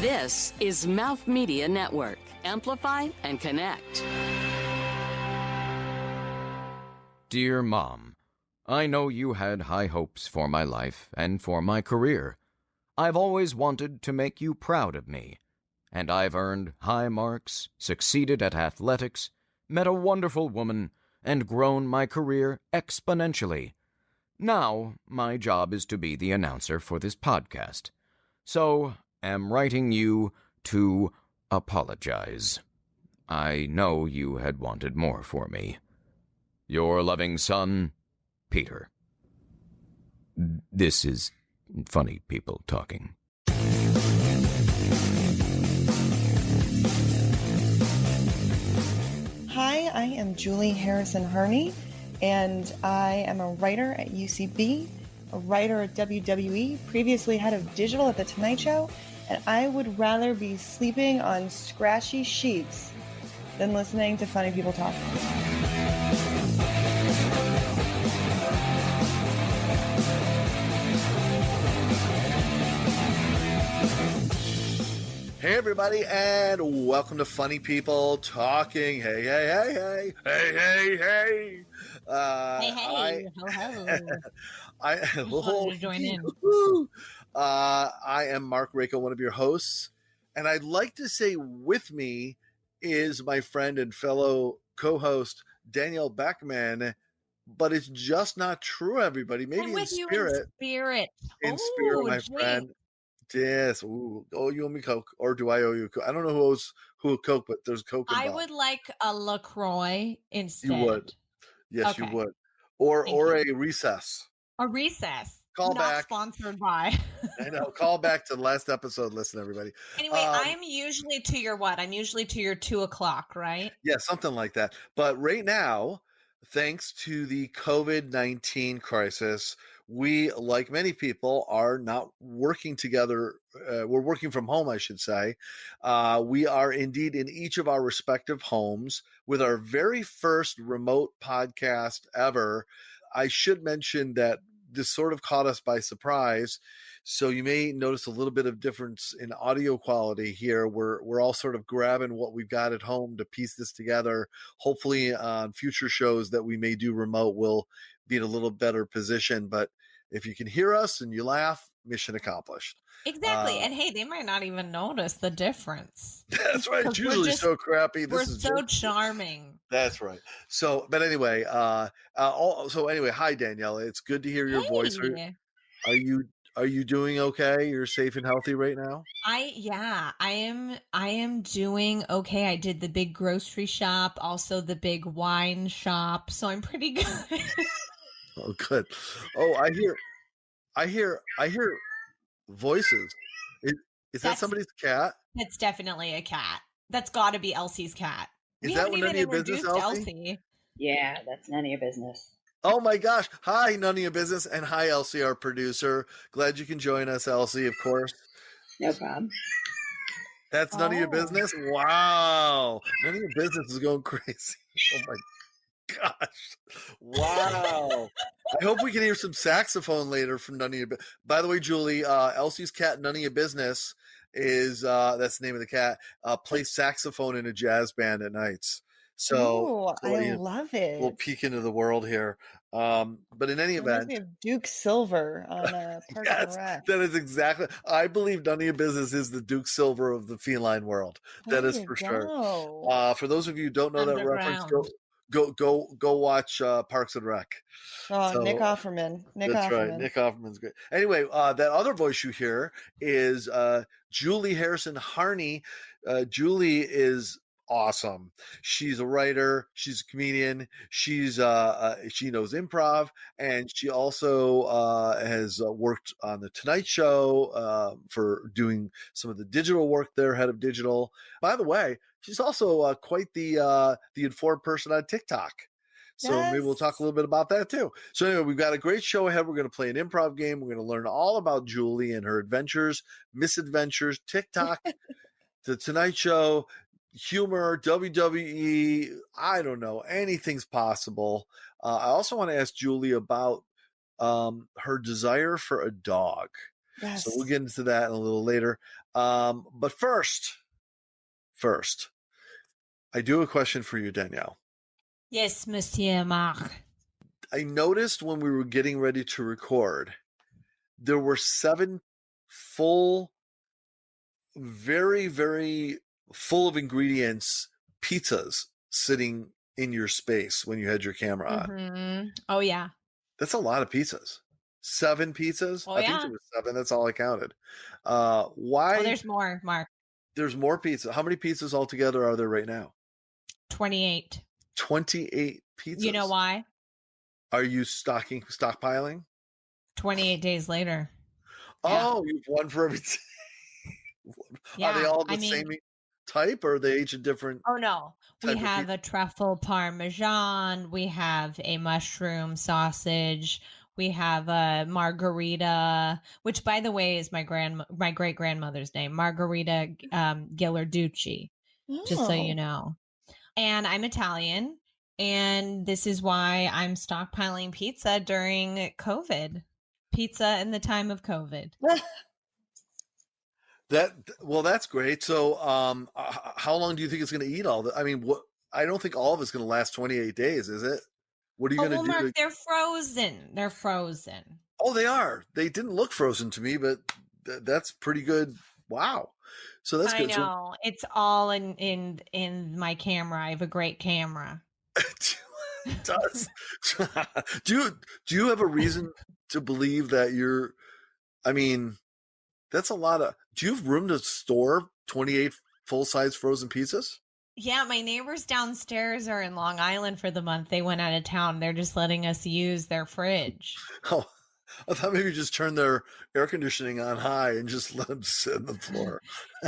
This is Mouth Media Network. Amplify and connect. Dear Mom, I know you had high hopes for my life and for my career. I've always wanted to make you proud of me, and I've earned high marks, succeeded at athletics, met a wonderful woman, and grown my career exponentially. Now, my job is to be the announcer for this podcast. So, am writing you to apologize. I know you had wanted more for me. Your loving son, Peter. This is funny people talking. Hi, I am Julie Harrison-Harney, and I am a writer at UCB, a writer at WWE, previously head of digital at The Tonight Show, and I would rather be sleeping on scratchy sheets than listening to funny people talk. Hey everybody, and welcome to Funny People Talking. Hey, hey, hey, hey, hey, hey, hey. Hey, ho. To join in. I am Mark Rako, one of your hosts, and I'd like to say with me is my friend and fellow co-host Danielle Beckman, but it's just not true, everybody. Maybe I'm with in you spirit. in spirit. In spirit, my gee. friend. Yes. Ooh. Oh, you owe me Coke, or do I owe you Coke? I don't know who owes who a Coke, but there's Coke involved. I would like a LaCroix instead. You would. Yes, Okay. you would. Or Thank you. a recess. A recess. Call Not back. sponsored by. I know. Call back to the last episode. Listen, everybody. Anyway, I'm usually to your what? I'm usually to your 2:00, right? Yeah, something like that. But right now, thanks to the COVID-19 crisis, we, like many people, are not working together. We're working from home, I should say. We are indeed in each of our respective homes with our very first remote podcast ever. I should mention that this sort of caught us by surprise. So you may notice a little bit of difference in audio quality here. We're all sort of grabbing what we've got at home to piece this together. Hopefully on future shows that we may do remote, we'll be in a little better position. But if you can hear us and you laugh, mission accomplished. Exactly. And hey, they might not even notice the difference. That's right. It's usually so crappy. We're so charming. That's right. So, but anyway, so anyway, hi Danielle. It's good to hear your voice. Are you doing okay? You're safe and healthy right now? I am doing okay. I did the big grocery shop, also the big wine shop, so I'm pretty good. Oh, good. Oh, I hear voices. Is that somebody's cat? That's definitely a cat. That's got to be Elsie's cat. Is that none of your business, Elsie? Yeah, that's none of your business. Oh my gosh. Hi, none of your business. And hi, Elsie, our producer. Glad you can join us, Elsie, of course. No problem. That's none of your business? Wow. None of your business is going crazy. Oh my gosh. Wow. I hope we can hear some saxophone later from none of your business. By the way, Julie, Elsie's cat, none of your business, is that's the name of the cat, plays saxophone in a jazz band at nights. So I love it. We'll peek into the world here. But in any event, Duke Silver on Parks and Rec. That is exactly. I believe none of your business is the Duke Silver of the feline world. That is for sure. For those of you who don't know that reference, go watch Parks and Rec. Oh, Nick Offerman. That's right. Nick Offerman's great. Anyway, that other voice you hear is Julie Harrison-Harney. Julie is awesome. She's a writer, she's a comedian, she knows improv, and she also has worked on the Tonight Show for doing some of the digital work there, head of digital. By the way, she's also quite the informed person on TikTok. So maybe we'll talk a little bit about that too. So anyway, we've got a great show ahead. We're going to play an improv game. We're going to learn all about Julie and her adventures, misadventures, TikTok, the Tonight Show, humor, WWE, I don't know, anything's possible. I also want to ask Julie about her desire for a dog. Yes. So we'll get into that a little later. But first, I do have a question for you, Danielle. Yes, Monsieur Marc. I noticed when we were getting ready to record, there were 7 full, very, very full of ingredients pizzas sitting in your space when you had your camera on. Mm-hmm. Oh, yeah. That's a lot of pizzas. 7 pizzas? Oh, I think yeah. there was 7. That's all I counted. Why? Oh, there's more, Mark. There's more pizza. How many pizzas altogether are there right now? 28. 28 pizzas. You know why? Are you stockpiling? 28 days later. Oh, you've one for every. Yeah, Are they all the same type, or are they each a different? Oh no, we type of have a truffle parmesan. We have a mushroom sausage. We have a margarita, which, by the way, is my great grandmother's name, Margarita Ghilarducci. Just so you know. And I'm Italian, and this is why I'm stockpiling pizza during COVID. Pizza in the time of COVID. That's great. So, how long do you think it's going to eat all that? I mean, I don't think all of it's going to last 28 days, is it? What are you going to do? Mark, they're frozen. They're frozen. Oh, they are. They didn't look frozen to me, but that's pretty good. Wow. So that's good. I know. So, it's all in my camera. I have a great camera. It does. Do you have a reason to believe that I mean, that's a lot of. Do you have room to store 28 full-size frozen pizzas? Yeah, my neighbors downstairs are in Long Island for the month. They went out of town. They're just letting us use their fridge. Oh, I thought maybe just turn their air conditioning on high and just let them sit on the floor.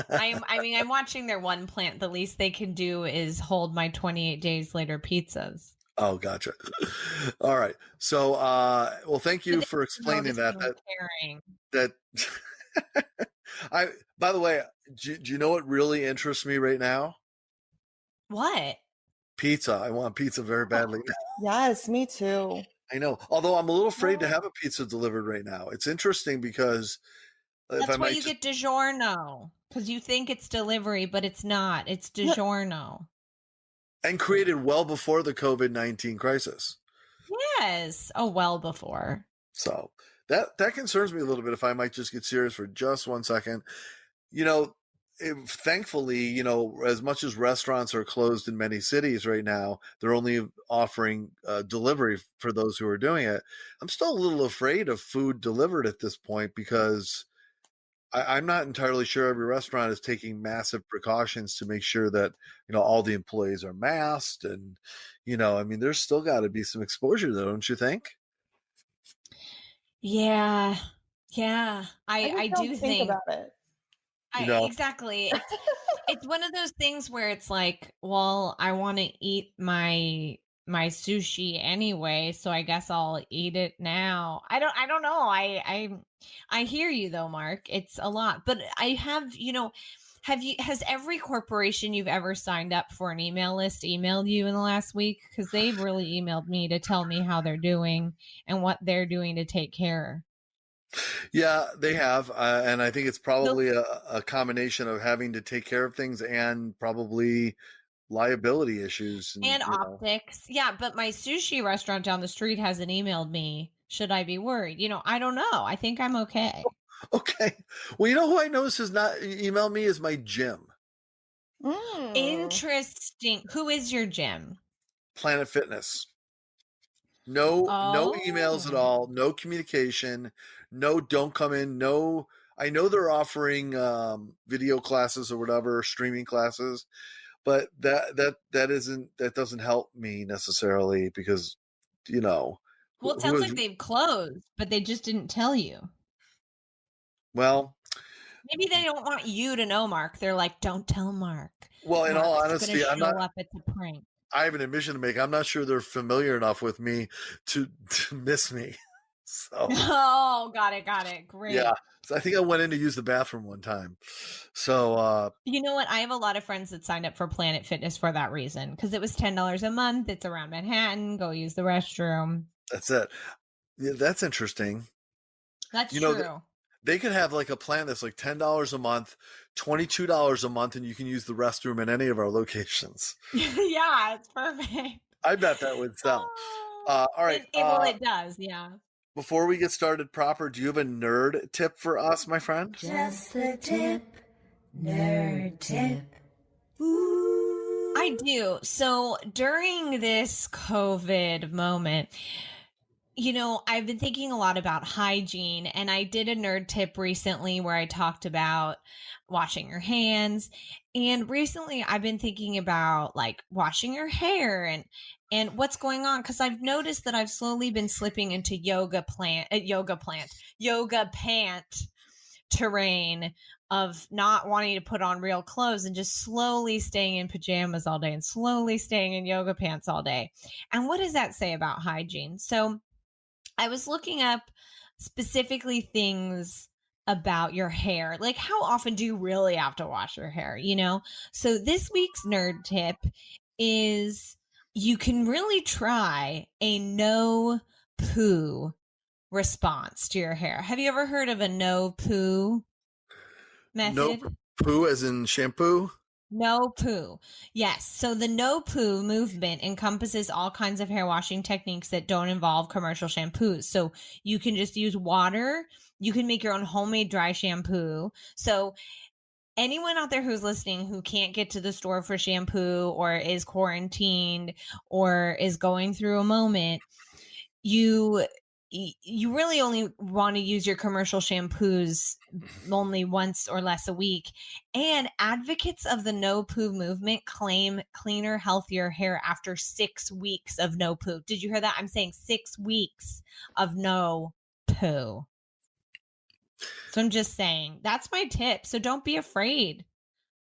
I'm watching their one plant. The least they can do is hold my 28 days later pizzas. Oh, gotcha. All right. So, well, thank you for explaining that. By the way, do you know what really interests me right now? What? Pizza. I want pizza very badly. Yes, me too. I know. Although I'm a little afraid to have a pizza delivered right now. It's interesting because that's why you get DiGiorno, because you think it's delivery, but it's not. It's DiGiorno. And created well before the COVID-19 crisis. Yes. Oh, well before. So that concerns me a little bit, if I might just get serious for just 1 second. Thankfully, as much as restaurants are closed in many cities right now, they're only offering delivery for those who are doing it. I'm still a little afraid of food delivered at this point because I'm not entirely sure every restaurant is taking massive precautions to make sure that, all the employees are masked. And, there's still got to be some exposure though, don't you think? Yeah. Yeah. I do think about it. Exactly. It's one of those things where it's like, well, I want to eat my sushi anyway, so I guess I'll eat it now. I don't know. I hear you though, Mark. It's a lot. But I have, has every corporation you've ever signed up for an email list emailed you in the last week? Because they've really emailed me to tell me how they're doing and what they're doing to take care. Yeah, they have. And I think it's probably a combination of having to take care of things and probably liability issues. And optics. Yeah, but my sushi restaurant down the street hasn't emailed me. Should I be worried? I don't know. I think I'm okay. Okay. Well, who I noticed has not emailed me is my gym. Interesting. Who is your gym? Planet Fitness. No emails at all. No communication. No, don't come in. No, I know they're offering video classes or whatever, streaming classes, but that doesn't help me necessarily because, Well, it sounds like they've closed, but they just didn't tell you. Well, maybe they don't want you to know, Mark. They're like, don't tell Mark. Well, in all honesty, I'm not. It's a prank. I have an admission to make. I'm not sure they're familiar enough with me to miss me. So. Oh, got it. Great. Yeah. So I think I went in to use the bathroom one time. So. You know what? I have a lot of friends that signed up for Planet Fitness for that reason because it was $10 a month. It's around Manhattan. Go use the restroom. That's it. Yeah, that's interesting. That's true. they could have like a plan that's like $10 a month, $22 a month, and you can use the restroom in any of our locations. Yeah, it's perfect. I bet that would sell. All right. It does, yeah. Before we get started proper, do you have a nerd tip for us, my friend? Just the tip, nerd tip. I do. So during this COVID moment, I've been thinking a lot about hygiene, and I did a nerd tip recently where I talked about washing your hands. And recently I've been thinking about like washing your hair and what's going on, because I've noticed that I've slowly been slipping into yoga pant terrain of not wanting to put on real clothes and just slowly staying in pajamas all day and slowly staying in yoga pants all day. And what does that say about hygiene? So I was looking up specifically things about your hair. Like, how often do you really have to wash your hair? So this week's nerd tip is you can really try a no-poo response to your hair. Have you ever heard of a no-poo method? No-poo as in shampoo? No-poo. Yes. So the no-poo movement encompasses all kinds of hair washing techniques that don't involve commercial shampoos. So you can just use water. You can make your own homemade dry shampoo. So anyone out there who's listening who can't get to the store for shampoo or is quarantined or is going through a moment, you really only want to use your commercial shampoos only once or less a week. And advocates of the no-poo movement claim cleaner, healthier hair after 6 weeks of no-poo. Did you hear that? I'm saying 6 weeks of no-poo. So I'm just saying, that's my tip. So don't be afraid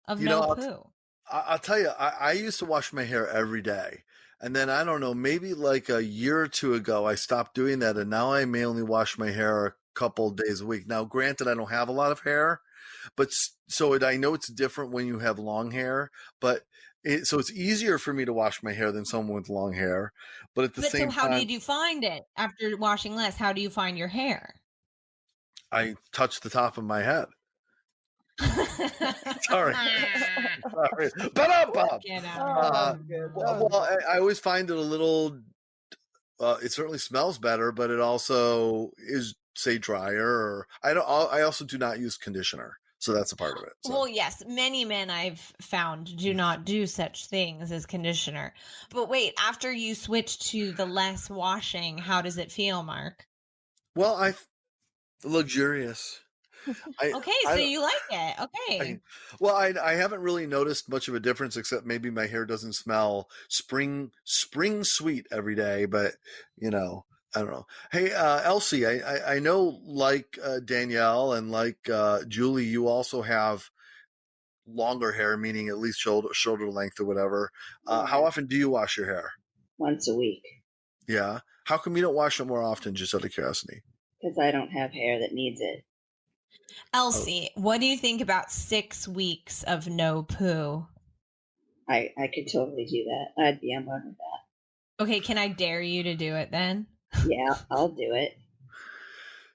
of no-poo. I'll tell you, I used to wash my hair every day. And then, I don't know, maybe like a year or two ago, I stopped doing that. And now I may only wash my hair a couple days a week. Now, granted, I don't have a lot of hair, but I know it's different when you have long hair, but so it's easier for me to wash my hair than someone with long hair. But at the same time. So how did you find it after washing less? How do you find your hair? I touch the top of my head. Sorry. Well, I always find it a little, it certainly smells better, but it also is, say, drier. Or I also do not use conditioner. So that's a part of it. So. Well, yes, many men I've found do not do such things as conditioner. But wait, after you switch to the less washing, how does it feel, Mark? Well, luxurious. So you like it. Okay. I haven't really noticed much of a difference, except maybe my hair doesn't smell spring sweet every day, but I don't know. Hey, Elsie, I know, like Danielle and like Julie, you also have longer hair, meaning at least shoulder length or whatever. How often do you wash your hair? Once a week. Yeah. How come you don't wash it more often, just out of curiosity? Because I don't have hair that needs it. Elsie, what do you think about 6 weeks of no-poo? I could totally do that. I'd be on board with that. Okay, can I dare you to do it then? Yeah, I'll do it.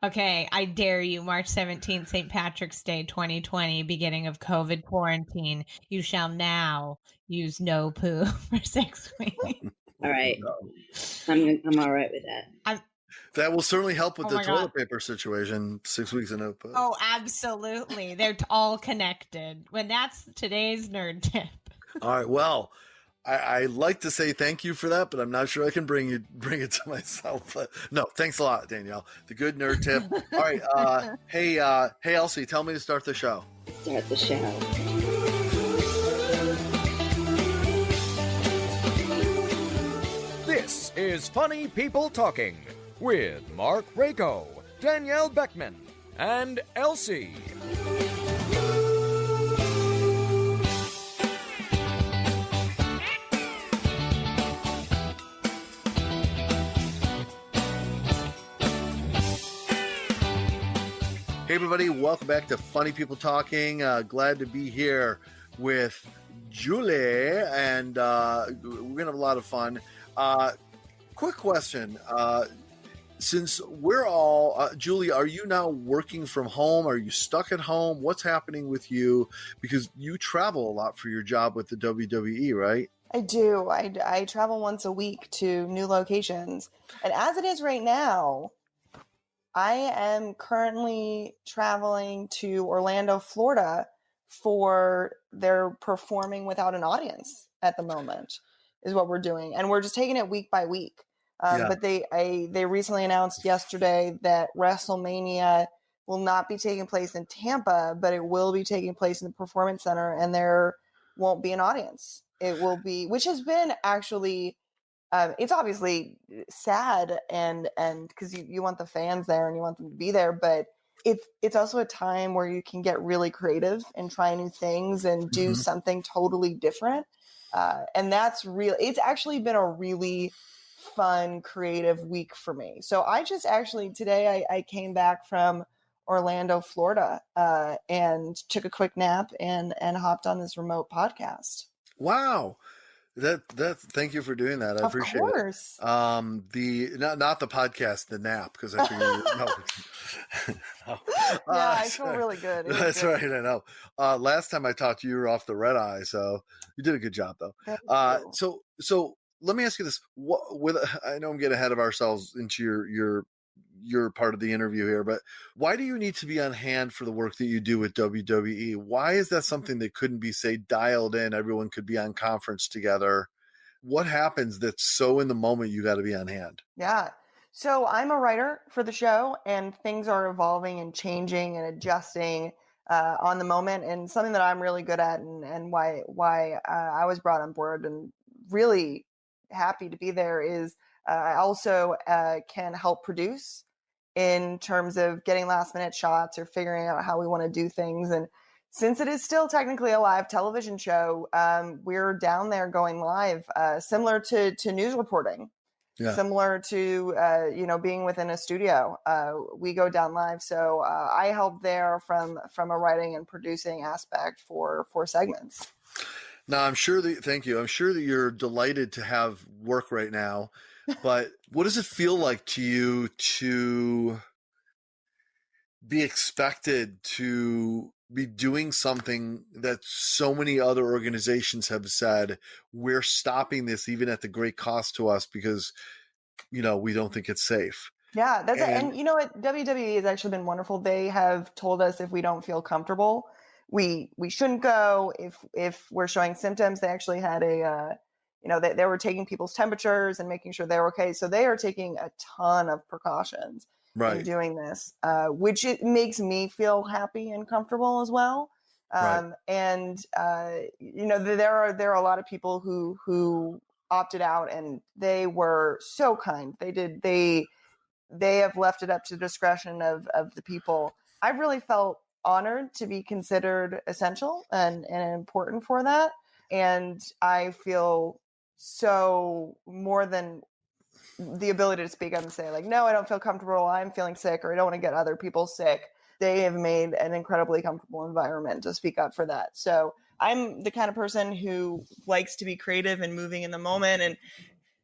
Okay, I dare you. March 17th, St. Patrick's Day 2020, beginning of COVID quarantine. You shall now use no-poo for 6 weeks. All right. I'm all right with that. That will certainly help with the toilet paper situation. 6 weeks of no-poo. Oh, absolutely. They're all connected. That's today's nerd tip. All right. Well, I like to say thank you for that, but I'm not sure I can bring it to myself. But no, thanks a lot, Danielle. The good nerd tip. All right. Hey, Elsie, tell me to start the show. Start the show. This is Funny People Talking with Mark Rako, Danielle Beckman, and Elsie. Hey, everybody. Welcome back to Funny People Talking. Glad to be here with Julie, and we're going to have a lot of fun. Quick question. since we're all, Julie, are you now working from home? Are you stuck at home? What's happening with you? Because you travel a lot for your job with the WWE, right? I do. I travel once a week to new locations. And as it is right now, I am currently traveling to Orlando, Florida for their performing without an audience at the moment is what we're doing. And we're just taking it week by week. But they recently announced yesterday that WrestleMania will not be taking place in Tampa, but it will be taking place in the Performance Center, and there won't be an audience. It will be, which has been actually, it's obviously sad, and because you want the fans there and you want them to be there, but it's also a time where you can get really creative and try new things and do something totally different. And that's real. It's actually been a really fun, creative week for me. So I just actually today I came back from Orlando, Florida, and took a quick nap and hopped on this remote podcast. Wow. That thank you for doing that. I appreciate course. it. The not the podcast, the nap, because I figured no. No. Yeah, I feel really good. That's right. I know. Last time I talked to you, you were off the red eye, so you did a good job though. Thank you. So let me ask you this: I know I'm getting ahead of ourselves into your part of the interview here, but why do you need to be on hand for the work that you do with WWE? Why is that something that couldn't be, say, dialed in? Everyone could be on conference together. What happens that's so in the moment you got to be on hand? Yeah. So I'm a writer for the show, and things are evolving and changing and adjusting on the moment. And something that I'm really good at, and why I was brought on board and really happy to be there, is I also can help produce in terms of getting last minute shots or figuring out how we want to do things. And since it is still technically a live television show, we're down there going live, similar to news reporting, similar to, being within a studio. We go down live. So I help there from a writing and producing aspect for segments. Now, thank you. I'm sure that you're delighted to have work right now. But what does it feel like to you to be expected to be doing something that so many other organizations have said, we're stopping this even at the great cost to us because, we don't think it's safe? Yeah, and you know what? WWE has actually been wonderful. They have told us if we don't feel comfortable, we shouldn't go. If we're showing symptoms, they actually had they were taking people's temperatures and making sure they're okay. So they are taking a ton of precautions in doing this, which it makes me feel happy and comfortable as well. And there are a lot of people who opted out, and they were so kind. They have left it up to the discretion of the people. I've really felt honored to be considered essential and important for that. And I feel so more than the ability to speak up and say, like, no, I don't feel comfortable, I'm feeling sick, or I don't want to get other people sick. They have made an incredibly comfortable environment to speak up for that. So I'm the kind of person who likes to be creative and moving in the moment, and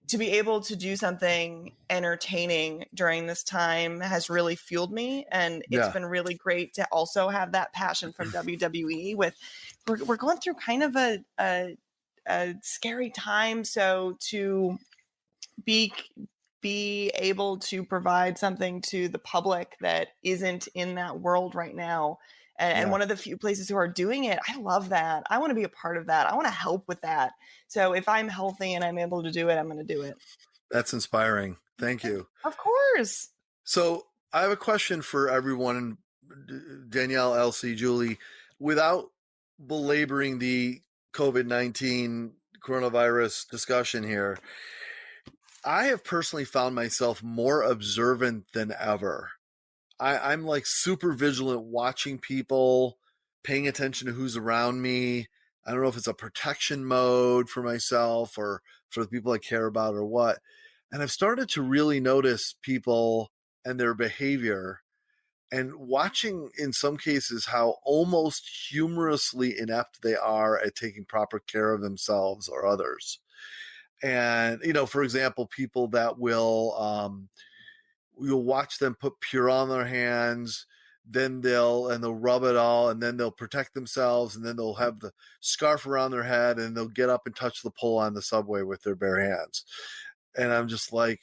to be able to do something entertaining during this time has really fueled me. And it's been really great to also have that passion from WWE. We're going through kind of a scary time. So to be able to provide something to the public that isn't in that world right now, and one of the few places who are doing it, I love that. I want to be a part of that. I want to help with that. So if I'm healthy and I'm able to do it, I'm going to do it. That's inspiring. Thank you. Of course. So I have a question for everyone, Danielle, Elsie, Julie, without belaboring the COVID-19 coronavirus discussion here. I have personally found myself more observant than ever. I'm like super vigilant, watching people, paying attention to who's around me. I don't know if it's a protection mode for myself or for the people I care about or what. And I've started to really notice people and their behavior, and watching in some cases how almost humorously inept they are at taking proper care of themselves or others. And, for example, people that will you'll watch them put Pure on their hands, then they'll rub it all, and then they'll protect themselves, and then they'll have the scarf around their head, and they'll get up and touch the pole on the subway with their bare hands. And I'm just like,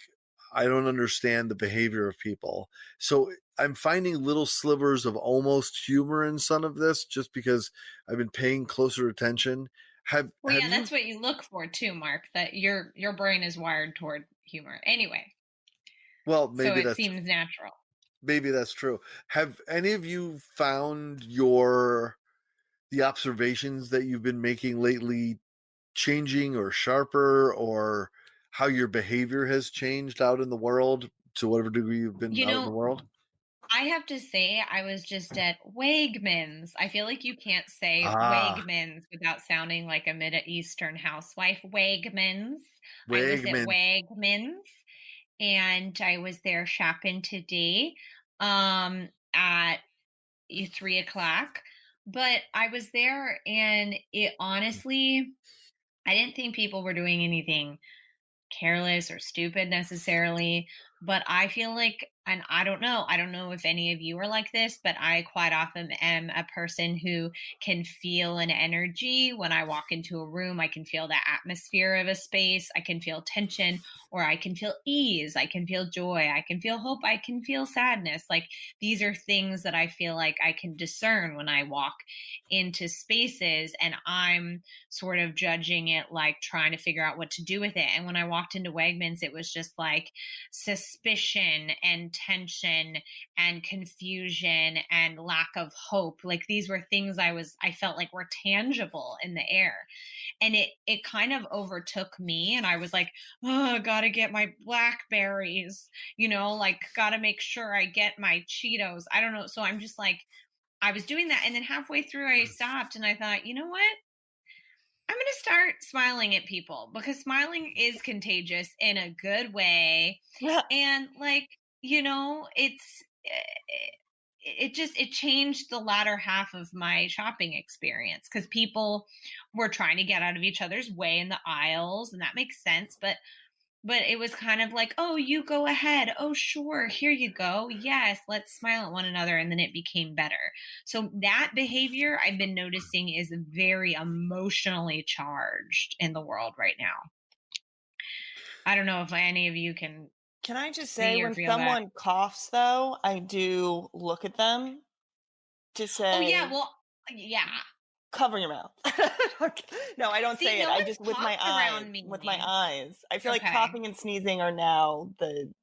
I don't understand the behavior of people. So I'm finding little slivers of almost humor in some of this, just because I've been paying closer attention. That's what you look for too, Mark, that your brain is wired toward humor. Anyway. Well, maybe so it seems natural. Maybe that's true. Have any of you found the observations that you've been making lately changing or sharper, or how your behavior has changed out in the world to whatever degree you've been out in the world? I have to say, I was just at Wegmans. I feel like you can't say Wegmans without sounding like a Middle-Eastern housewife. Wegmans. I was at Wegmans, and I was there shopping today at 3:00. But I was there, and it honestly, I didn't think people were doing anything careless or stupid necessarily, but I feel like, and I don't know if any of you are like this, but I quite often am a person who can feel an energy when I walk into a room. I can feel the atmosphere of a space. I can feel tension, or I can feel ease. I can feel joy. I can feel hope. I can feel sadness. Like, these are things that I feel like I can discern when I walk into spaces, and I'm sort of judging it, like trying to figure out what to do with it. And when I walked into Wegmans, it was just like suspicion and tension and confusion and lack of hope. Like, these were things I felt like were tangible in the air. And it kind of overtook me, and I was like, oh, gotta get my blackberries, like gotta make sure I get my Cheetos. I don't know. So I'm just like, I was doing that, and then halfway through I stopped, and I thought, you know what? I'm going to start smiling at people, because smiling is contagious in a good way. Yeah. And it changed the latter half of my shopping experience, because people were trying to get out of each other's way in the aisles, and that makes sense. But it was kind of like, oh, you go ahead. Oh, sure. Here you go. Yes, let's smile at one another. And then it became better. So that behavior I've been noticing is very emotionally charged in the world right now. I don't know if any of you can. Can I just say, when someone coughs, though, I do look at them to say, oh, yeah, well, yeah. Cover your mouth. No, I don't say it. I just with my eyes. I feel like coughing and sneezing are now the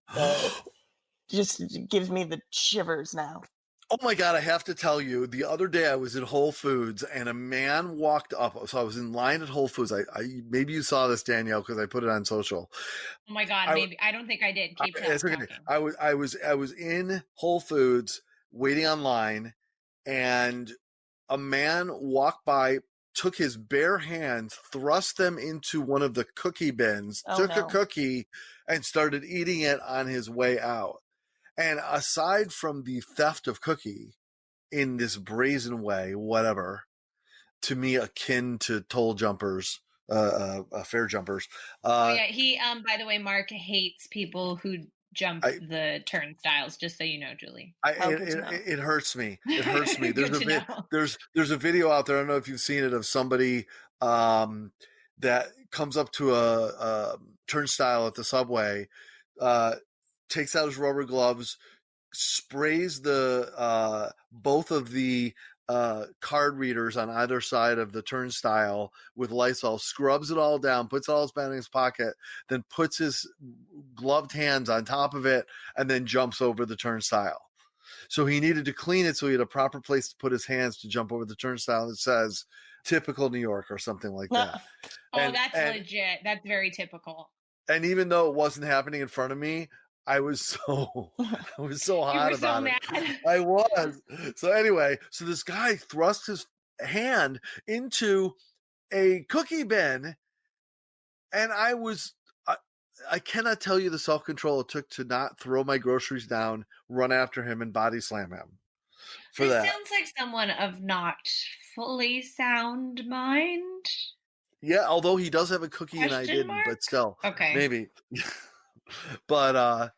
just gives me the shivers now. Oh my God, I have to tell you, the other day I was at Whole Foods, and a man walked up. So I was in line at Whole Foods. I maybe you saw this, Danielle, because I put it on social. Oh my God, maybe. I don't think I did. Keep talking. Okay. I was in Whole Foods waiting online, and a man walked by, took his bare hands, thrust them into one of the cookie bins, a cookie, and started eating it on his way out. And aside from the theft of cookie in this brazen way, whatever, to me akin to toll jumpers, fare jumpers. He by the way, Mark hates people who jump the turnstiles, just so you know, Julie. It hurts me. It hurts me. There's a video out there, I don't know if you've seen it, of somebody that comes up to a turnstile at the subway, takes out his rubber gloves, sprays the both of the card readers on either side of the turnstile with Lysol, scrubs it all down, puts all his back in his pocket, then puts his gloved hands on top of it, and then jumps over the turnstile. So he needed to clean it, so he had a proper place to put his hands to jump over the turnstile. It says typical New York or something like that. That's legit. That's very typical. And even though it wasn't happening in front of me, I was so hot about it. I was. So anyway, so this guy thrust his hand into a cookie bin, and I cannot tell you the self-control it took to not throw my groceries down, run after him, and body slam him. This sounds like someone of not fully sound mind. Yeah, although he does have a cookie and I didn't, but still. Okay. Maybe. But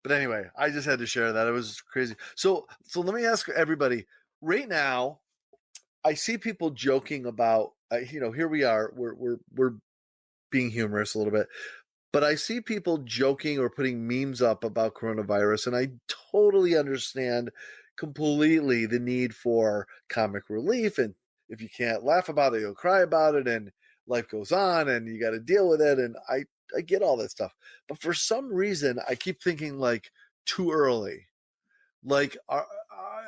But anyway, I just had to share that. It was crazy. So let me ask everybody right now. I see people joking about, here we are. We're being humorous a little bit, but I see people joking or putting memes up about coronavirus, and I totally understand completely the need for comic relief. And if you can't laugh about it, you'll cry about it, and life goes on, and you got to deal with it. And I get all that stuff, but for some reason, I keep thinking like too early. Like our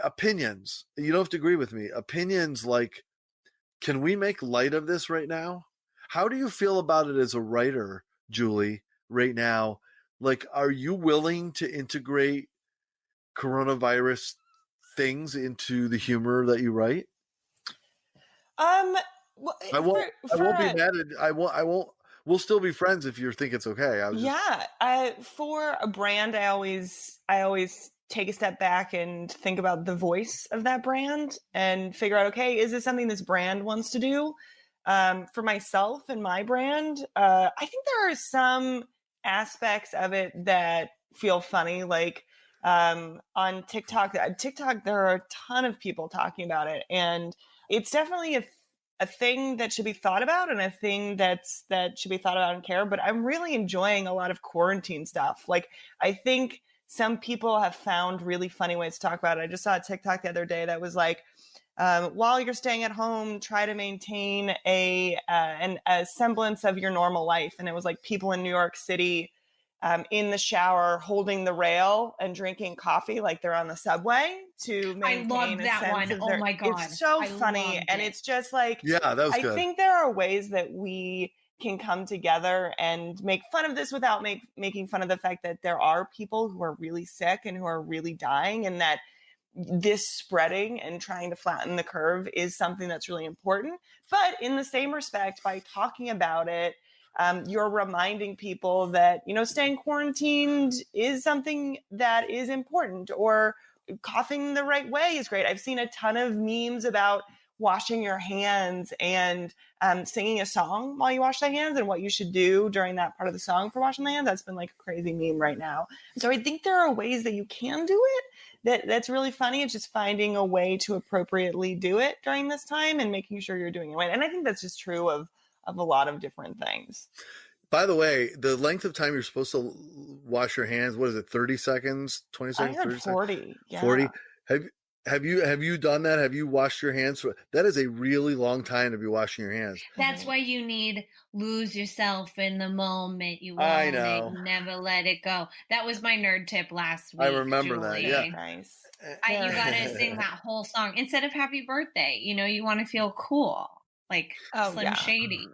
opinions, you don't have to agree with me. Opinions like, can we make light of this right now? How do you feel about it as a writer, Julie, right now? Like, are you willing to integrate coronavirus things into the humor that you write? Well, I won't be mad at, I won't, we'll still be friends if you think it's okay. For a brand, I always take a step back and think about the voice of that brand and figure out, okay, is this something this brand wants to do? For myself and my brand, I think there are some aspects of it that feel funny. Like on TikTok, there are a ton of people talking about it, and it's definitely a thing that should be thought about, and a thing that should be thought about and care. But I'm really enjoying a lot of quarantine stuff. Like, I think some people have found really funny ways to talk about it. I just saw a TikTok the other day that was like, while you're staying at home, try to maintain a semblance of your normal life. And it was like people in New York City in the shower holding the rail and drinking coffee like they're on the subway to maintain I love that one. Oh my God. It's so funny. And it's just like, yeah, that was good. I think there are ways that we can come together and make fun of this without making fun of the fact that there are people who are really sick and who are really dying, and that this spreading and trying to flatten the curve is something that's really important. But in the same respect, by talking about it, you're reminding people that, staying quarantined is something that is important, or coughing the right way is great. I've seen a ton of memes about washing your hands and singing a song while you wash the hands, and what you should do during that part of the song for washing the hands. That's been like a crazy meme right now. So I think there are ways that you can do it that's really funny. It's just finding a way to appropriately do it during this time and making sure you're doing it right. And I think that's just true of a lot of different things. By the way, the length of time you're supposed to wash your hands, what is it, 30 seconds, 20 seconds? I heard 40. Yeah. 40. Have you done that? Have you washed your hands? That is a really long time to be washing your hands. That's why you need lose yourself in the moment. You I know. Never let it go. That was my nerd tip last week. I remember Julie. that. Yeah. Nice. You gotta sing that whole song instead of Happy Birthday. You want to feel cool, like Slim Shady.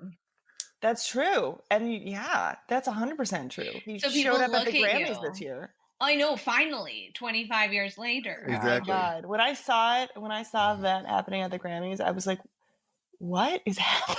That's true. And yeah, that's 100% true. He showed up at the Grammys this year. I know, finally, 25 years later. Exactly. Oh my God. When I saw that happening at the Grammys, I was like, what is happening?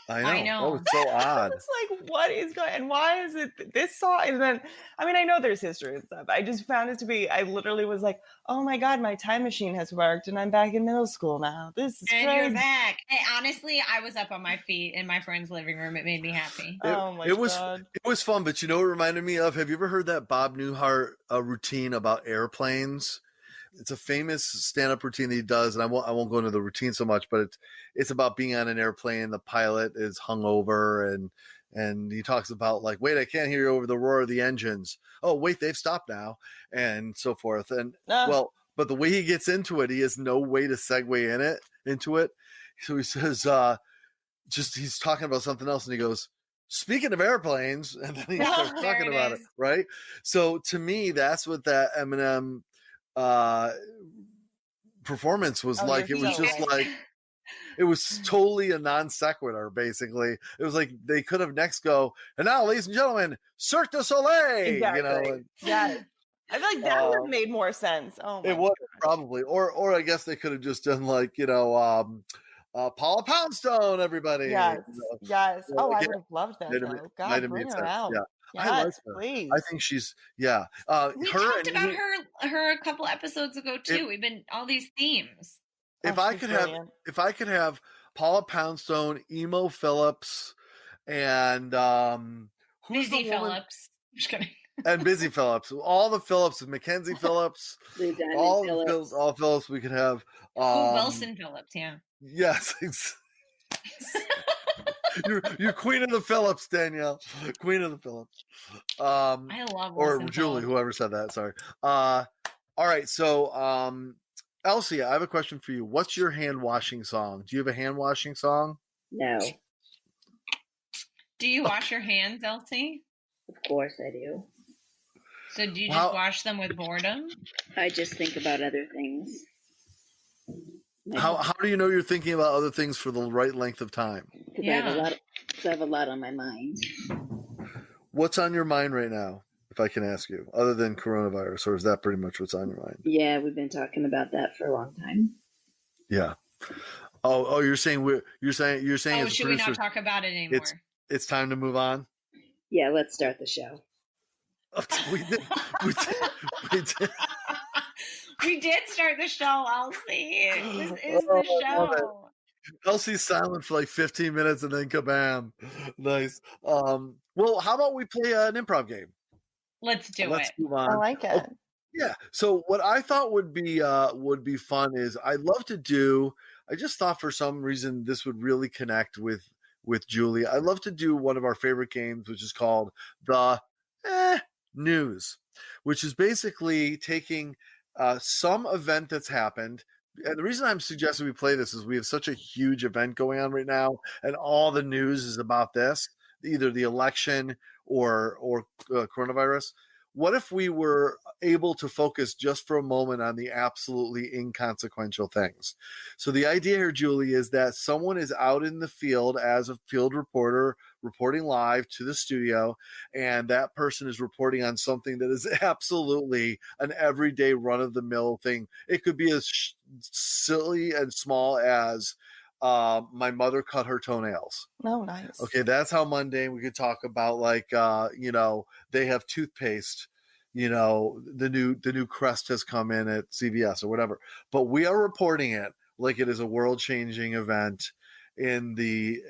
I know. Oh, it's so odd. It's like, what is going on? And why is it this song? And then, I know there's history and stuff. I just found it to be, I literally was like, oh my God, my time machine has worked and I'm back in middle school now. This is crazy. You're back. And honestly, I was up on my feet in my friend's living room. It made me happy. It was fun, but you know what it reminded me of? Have you ever heard that Bob Newhart routine about airplanes? It's a famous stand-up routine that he does, and I won't go into the routine so much, but it's about being on an airplane. The pilot is hungover, and he talks about like, wait, I can't hear you over the roar of the engines. Oh, wait, they've stopped now, and so forth. And but the way he gets into it, he has no way to segue into it. So he says, he's talking about something else, and he goes, speaking of airplanes, and then he starts talking about it, right? So to me, that's what that Eminem performance was like. It was just like, it was totally a non sequitur. Basically, it was like they could have next go, and now, ladies and gentlemen, Cirque du Soleil. Exactly. Yeah, I feel like that would have made more sense. It would probably, or I guess they could have just done like Paula Poundstone, everybody. Yes. I would have loved that. God, bring her out. Yeah. Yes, I like her. please. I think she's we talked about her a couple episodes ago too. We've been all these themes. If I could have Paula Poundstone, Emo Phillips, and who's Busy the woman? Phillips. Just kidding. And Busy Phillips, all the Phillips, Mackenzie Phillips, Lou Diamond all Phillips. all Phillips we could have. Wilson Phillips, yeah. Yes. You're queen of the Phillips, Danielle. Queen of the Phillips. I love or Wilson Julie, Phillips. whoever said that. Sorry. All right. So, Elsie, I have a question for you. What's your hand washing song? Do you have a hand washing song? No, Do you wash your hands, Elsie? of course I do. So do you just wash them with boredom? I just think about other things. How do you know you're thinking about other things for the right length of time? Because I have a lot on my mind. What's on your mind right now, if I can ask you, other than coronavirus, or is that pretty much what's on your mind? Yeah, we've been talking about that for a long time. Yeah. Oh, you're saying you're saying Oh, should we not talk about it anymore? It's time to move on. Yeah, let's start the show. we did. We did start the show, Elsie. This is the show. Elsie's silent for like 15 minutes and then kabam. Nice. Well, how about we play an improv game? Let's do Let's it. move on. I like it. Yeah. So what I thought would be fun is I'd love to do. I just thought for some reason this would really connect with Julie. I'd love to do one of our favorite games, which is called the news, which is basically taking some event that's happened. And the reason I'm suggesting we play this is we have such a huge event going on right now, and all the news is about this, either the election or coronavirus. What if we were able to focus just for a moment on the absolutely inconsequential things? So the idea here, Julie, is that someone is out in the field as a field reporter, reporting live to the studio, and that person is reporting on something that is absolutely an everyday run-of-the-mill thing. It could be as silly and small as my mother cut her toenails. Oh, nice. Okay, that's how mundane. We could talk about, like, they have toothpaste, the new Crest has come in at CVS or whatever, but we are reporting it like it is a world-changing event in the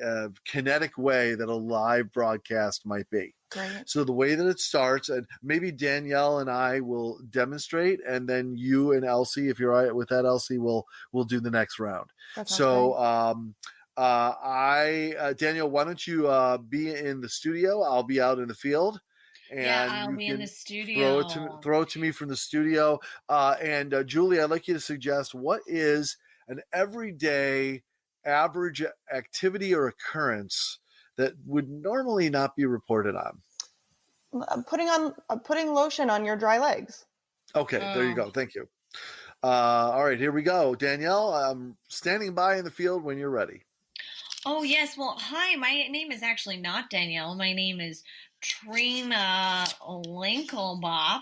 kinetic way that a live broadcast might be. Great. So the way that it starts, and maybe Danielle and I will demonstrate, and then you and Elsie, if you're all right with that, Elsie, we'll do the next round. So Danielle, why don't you be in the studio? I'll be out in the field. And I'll be in the studio. Throw it to me from the studio. And Julie, I'd like you to suggest what is an everyday average activity or occurrence that would normally not be reported on. Putting lotion on your dry legs. Okay, there you go. Thank you. All right, here we go. Danielle, I'm standing by in the field when you're ready. Oh, yes. Well, hi. My name is actually not Danielle. My name is Trina Linkelbop,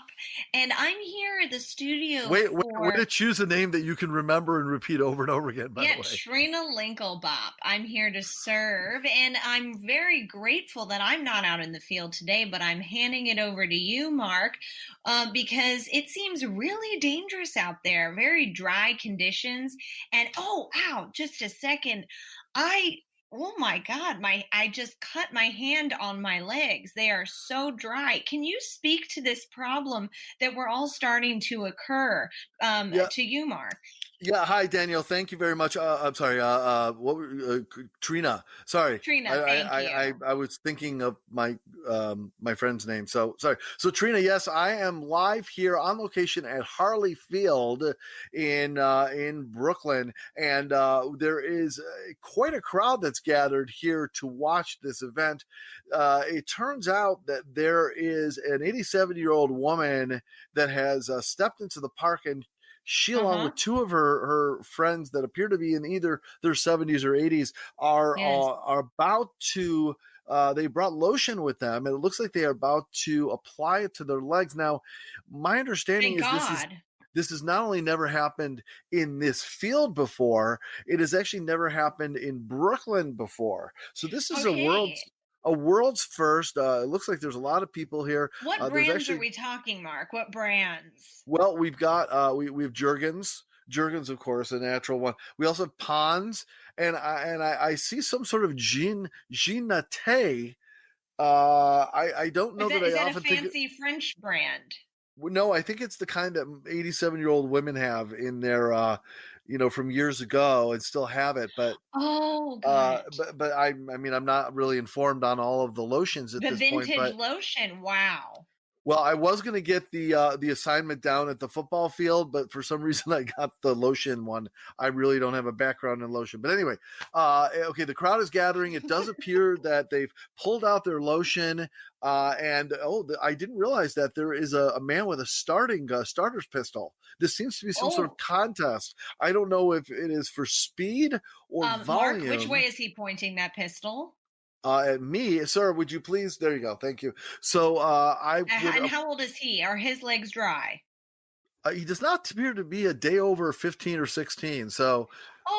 and I'm here at the studio. Way to choose a name that you can remember and repeat over and over again, by the way. Trina Linkelbop. I'm here to serve, and I'm very grateful that I'm not out in the field today, but I'm handing it over to you, Mark, because it seems really dangerous out there. Very dry conditions, and just a second. Oh my God, I just cut my hand on my legs. They are so dry. Can you speak to this problem that we're all starting to occur to you, Mark? Yeah. Hi, Danielle. Thank you very much. I'm sorry. Trina. Sorry. Trina. Thank you. I was thinking of my friend's name. So sorry. So Trina, yes, I am live here on location at Harley Field in Brooklyn, and there is quite a crowd that's gathered here to watch this event. It turns out that there is an 87-year-old woman that has stepped into the park, and she, along with two of her friends that appear to be in either their 70s or 80s, are about to. They brought lotion with them, and it looks like they are about to apply it to their legs. Now, my understanding is this has not only never happened in this field before, it has actually never happened in Brooklyn before. So this is a world's first. It looks like there's a lot of people here. What brands are we talking, Mark? What brands? Well, we've got we have Jergens, of course, a natural one. We also have Pond's, and I see some sort of Ginate I don't know Is that, that is I that a often think. fancy French brand? No, I think it's the kind that 87-year-old women have in their, from years ago and still have it. But Oh, got it. but I mean, I'm not really informed on all of the lotions at The this point. vintage But lotion. Wow. well, I was going to get the assignment down at the football field, but for some reason I got the lotion one. I really don't have a background in lotion. But anyway, okay, the crowd is gathering. It does appear that they've pulled out their lotion. I didn't realize that there is a man with a starter's pistol. This seems to be some sort of contest. I don't know if it is for speed or volume. Mark, which way is he pointing that pistol? At me, sir, would you please? There you go. Thank you. So And how old is he? Are his legs dry? He does not appear to be a day over 15 or 16. So.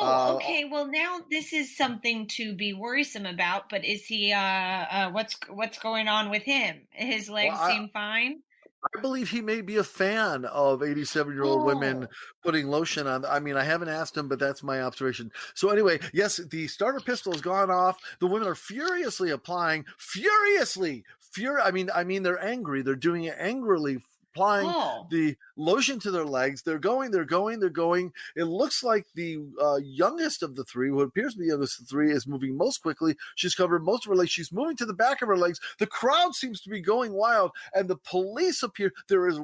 Okay. Well, now this is something to be worrisome about. But is he? What's going on with him? His legs seem fine. I believe he may be a fan of 87-year-old women putting lotion on. I mean, I haven't asked him, but that's my observation. So anyway, yes, the starter pistol has gone off. The women are furiously applying. I mean, they're angry. They're doing it angrily, applying the lotion to their legs. They're going. It looks like the youngest of the three, who appears to be the youngest of the three, is moving most quickly. She's covered most of her legs. She's moving to the back of her legs. The crowd seems to be going wild, and the police appear. There is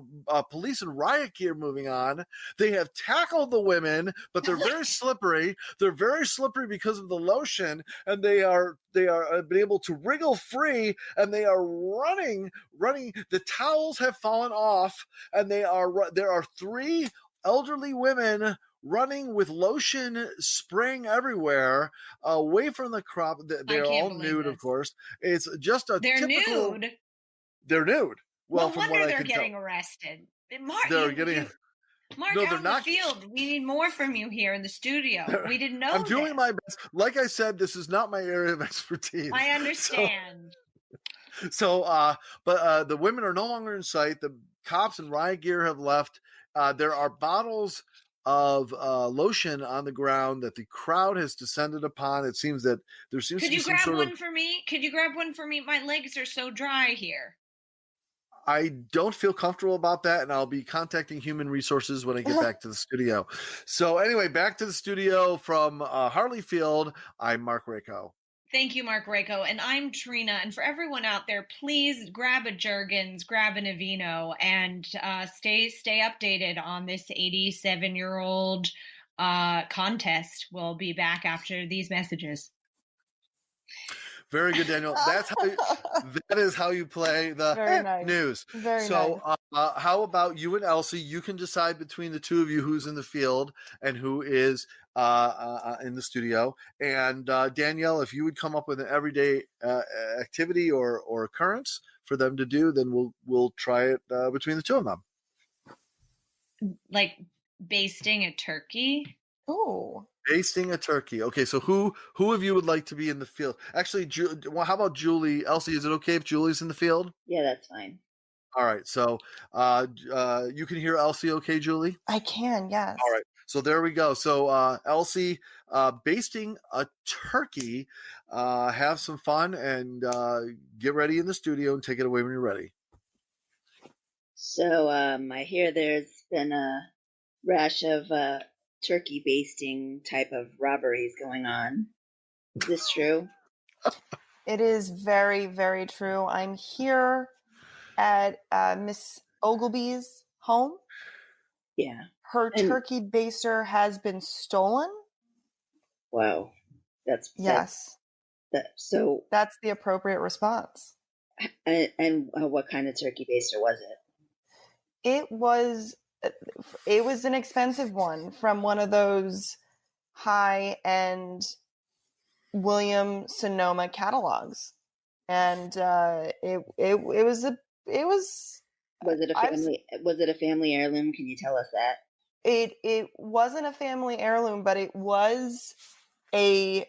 police and riot gear moving on. They have tackled the women, but they're very slippery. They're very slippery because of the lotion, and they are been able to wriggle free, and they are running. The towels have fallen off, and there are three elderly women running with lotion spraying everywhere away from the crowd. They're all nude, of course. It's just a typical. Nude. They're nude. Well, no from wonder what I they're can getting tell. arrested. Mark, Mark, no, out they're in not. The field. We need more from you here in the studio. We didn't know. I'm doing my best. Like I said, this is not my area of expertise. I understand. But the women are no longer in sight. The cops and riot gear have left. There are bottles of lotion on the ground that the crowd has descended upon. It seems that there seems to be some sort of. Could you grab one for me? Could you grab one for me? My legs are so dry here. I don't feel comfortable about that, and I'll be contacting human resources when I get back to the studio. So anyway, back to the studio from Harley Field. I'm Mark Rako. Thank you, Mark Rako. And I'm Trina. And for everyone out there, please grab a Jergens, grab an Aveeno, and stay updated on this 87-year-old contest. We'll be back after these messages. Very good, Daniel. That is how you play the news. Very nice. How about you and Elsie? You can decide between the two of you who's in the field and who is in the studio. And Danielle, if you would come up with an everyday activity or occurrence for them to do, then we'll try it between the two of them. Like basting a turkey? Oh. Basting a turkey. Okay, so who of you would like to be in the field? Actually, how about Julie? Elsie, is it okay if Julie's in the field? Yeah, that's fine. All right, so you can hear Elsie okay, Julie? I can, yes. All right, so there we go. So Elsie, basting a turkey, have some fun and get ready in the studio and take it away when you're ready. So I hear there's been a rash of turkey basting type of robberies going on. Is this true? It is very, very true. I'm here at Miss Ogilvy's home. Yeah. Her turkey baster has been stolen. Wow. Yes. So that's the appropriate response. And what kind of turkey baster was it? It was an expensive one from one of those high-end William Sonoma catalogs, and it was. Was it a family heirloom? Can you tell us that? It wasn't a family heirloom, but it was a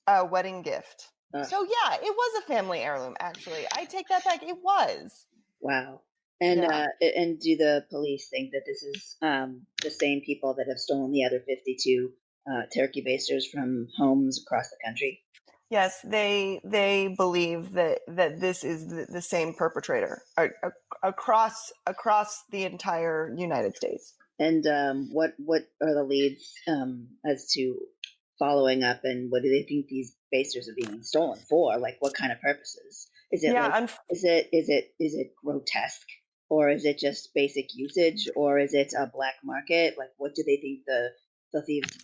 wedding gift. So yeah, it was a family heirloom. Actually, I take that back. It was. Wow. And and do the police think that this is the same people that have stolen the other 52 turkey basters from homes across the country? Yes, they believe that this is the same perpetrator across the entire United States. And what are the leads as to following up, and what do they think these basters are being stolen for? Like, what kind of purposes? Is it is it grotesque, or is it just basic usage, or is it a black market? Like, what do they think the thieves'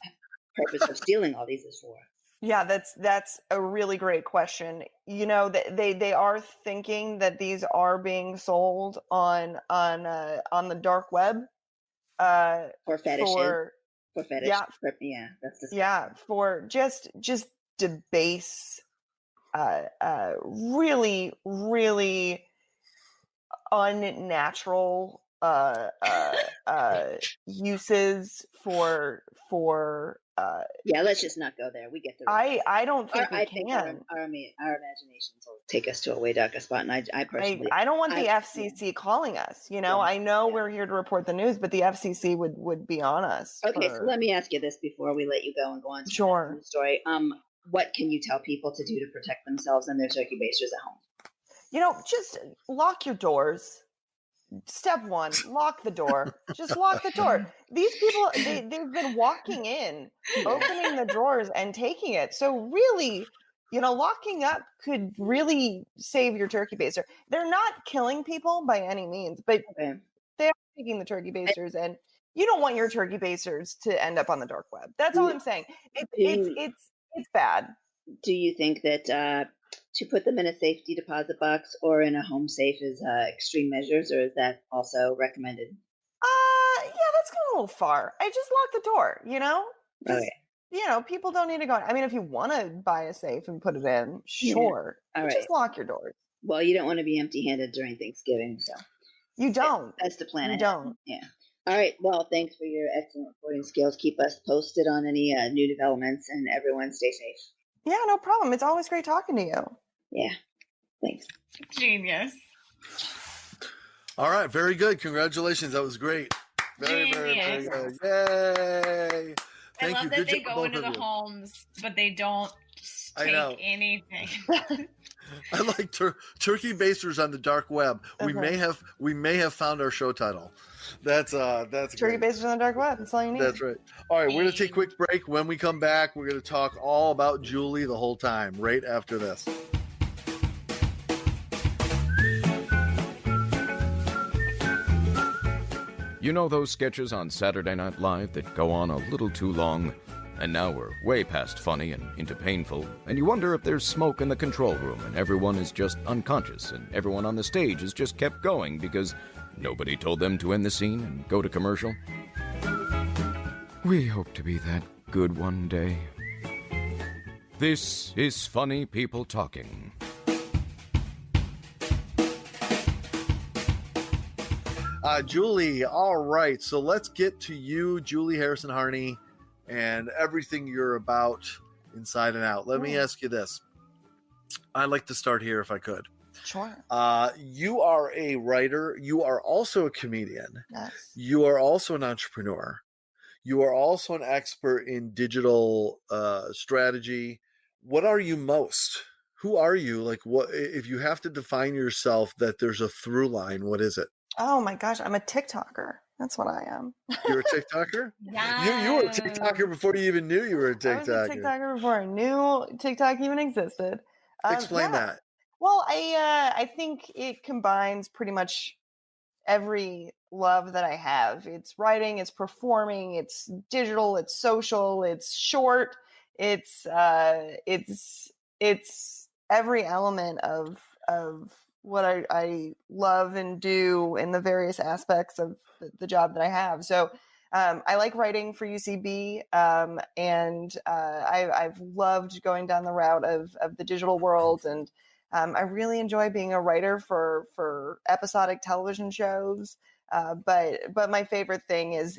purpose of stealing all these is for? Yeah, that's a really great question. You know, they are thinking that these are being sold on the dark web. For fetishes. For fetish. Yeah. Yeah, that's disgusting. Yeah, for just debase, really, really unnatural uses for yeah, let's just not go there. We get the I don't think we I can. think our imaginations will take us to a way darker spot, and I personally I don't want the FCC calling us. You know, I know we're here to report the news, but the FCC would be on us. Okay, so let me ask you this before we let you go and go on to the story. What can you tell people to do to protect themselves and their turkey basters at home? You know, just lock your doors. Step one, lock the door. Just lock the door. These people, they've been walking in, opening the drawers and taking it. So really, you know, locking up could really save your turkey baster. They're not killing people by any means, but they're taking the turkey basters, and you don't want your turkey basters to end up on the dark web. That's all I'm saying. It's bad. Do you think that to put them in a safety deposit box or in a home safe is extreme measures, or is that also recommended? Yeah, that's going a little far. I just lock the door, you know? You know, people don't need to go. I mean, if you want to buy a safe and put it in, sure. All right. Just lock your doors. Well, you don't want to be empty-handed during Thanksgiving, so. You don't. That's the plan. You don't. Yeah. All right. Well, thanks for your excellent reporting skills. Keep us posted on any new developments, and everyone stay safe. Yeah, no problem. It's always great talking to you. Yeah. Thanks. Genius. All right. Very good. Congratulations. That was great. Very good. Yay. Thank I love you. that Good they job, go into the homes, but they don't take anything. I like turkey basters on the dark web. We may have found our show title. That's turkey basters on the dark web. That's all you need. That's right. All right, we're gonna take a quick break. When we come back, we're gonna talk all about Julie the whole time. Right after this. You know those sketches on Saturday Night Live that go on a little too long? And now we're way past funny and into painful, and you wonder if there's smoke in the control room and everyone is just unconscious and everyone on the stage has just kept going because nobody told them to end the scene and go to commercial. We hope to be that good one day. This is Funny People Talking. Julie, all right. So let's get to you, Julie Harrison-Harney, and everything you're about inside and out. Let me ask you this. I'd like to start here if I could. Sure. You are a writer. You are also a comedian. Yes. You are also an entrepreneur. You are also an expert in digital strategy. What are you most? Who are you? Like, what if you have to define yourself that there's a through line, what is it? Oh my gosh, I'm a TikToker. That's what I am. You're a TikToker? Yeah. You were a TikToker before you even knew you were a TikToker. I was a TikToker before I knew TikTok even existed. Explain that. Well, I think it combines pretty much every love that I have. It's writing, it's performing, it's digital, it's social, it's short, it's every element of what I love and do in the various aspects of the job that I have. So I like writing for UCB, and I've loved going down the route of the digital world, and I really enjoy being a writer for episodic television shows. But my favorite thing is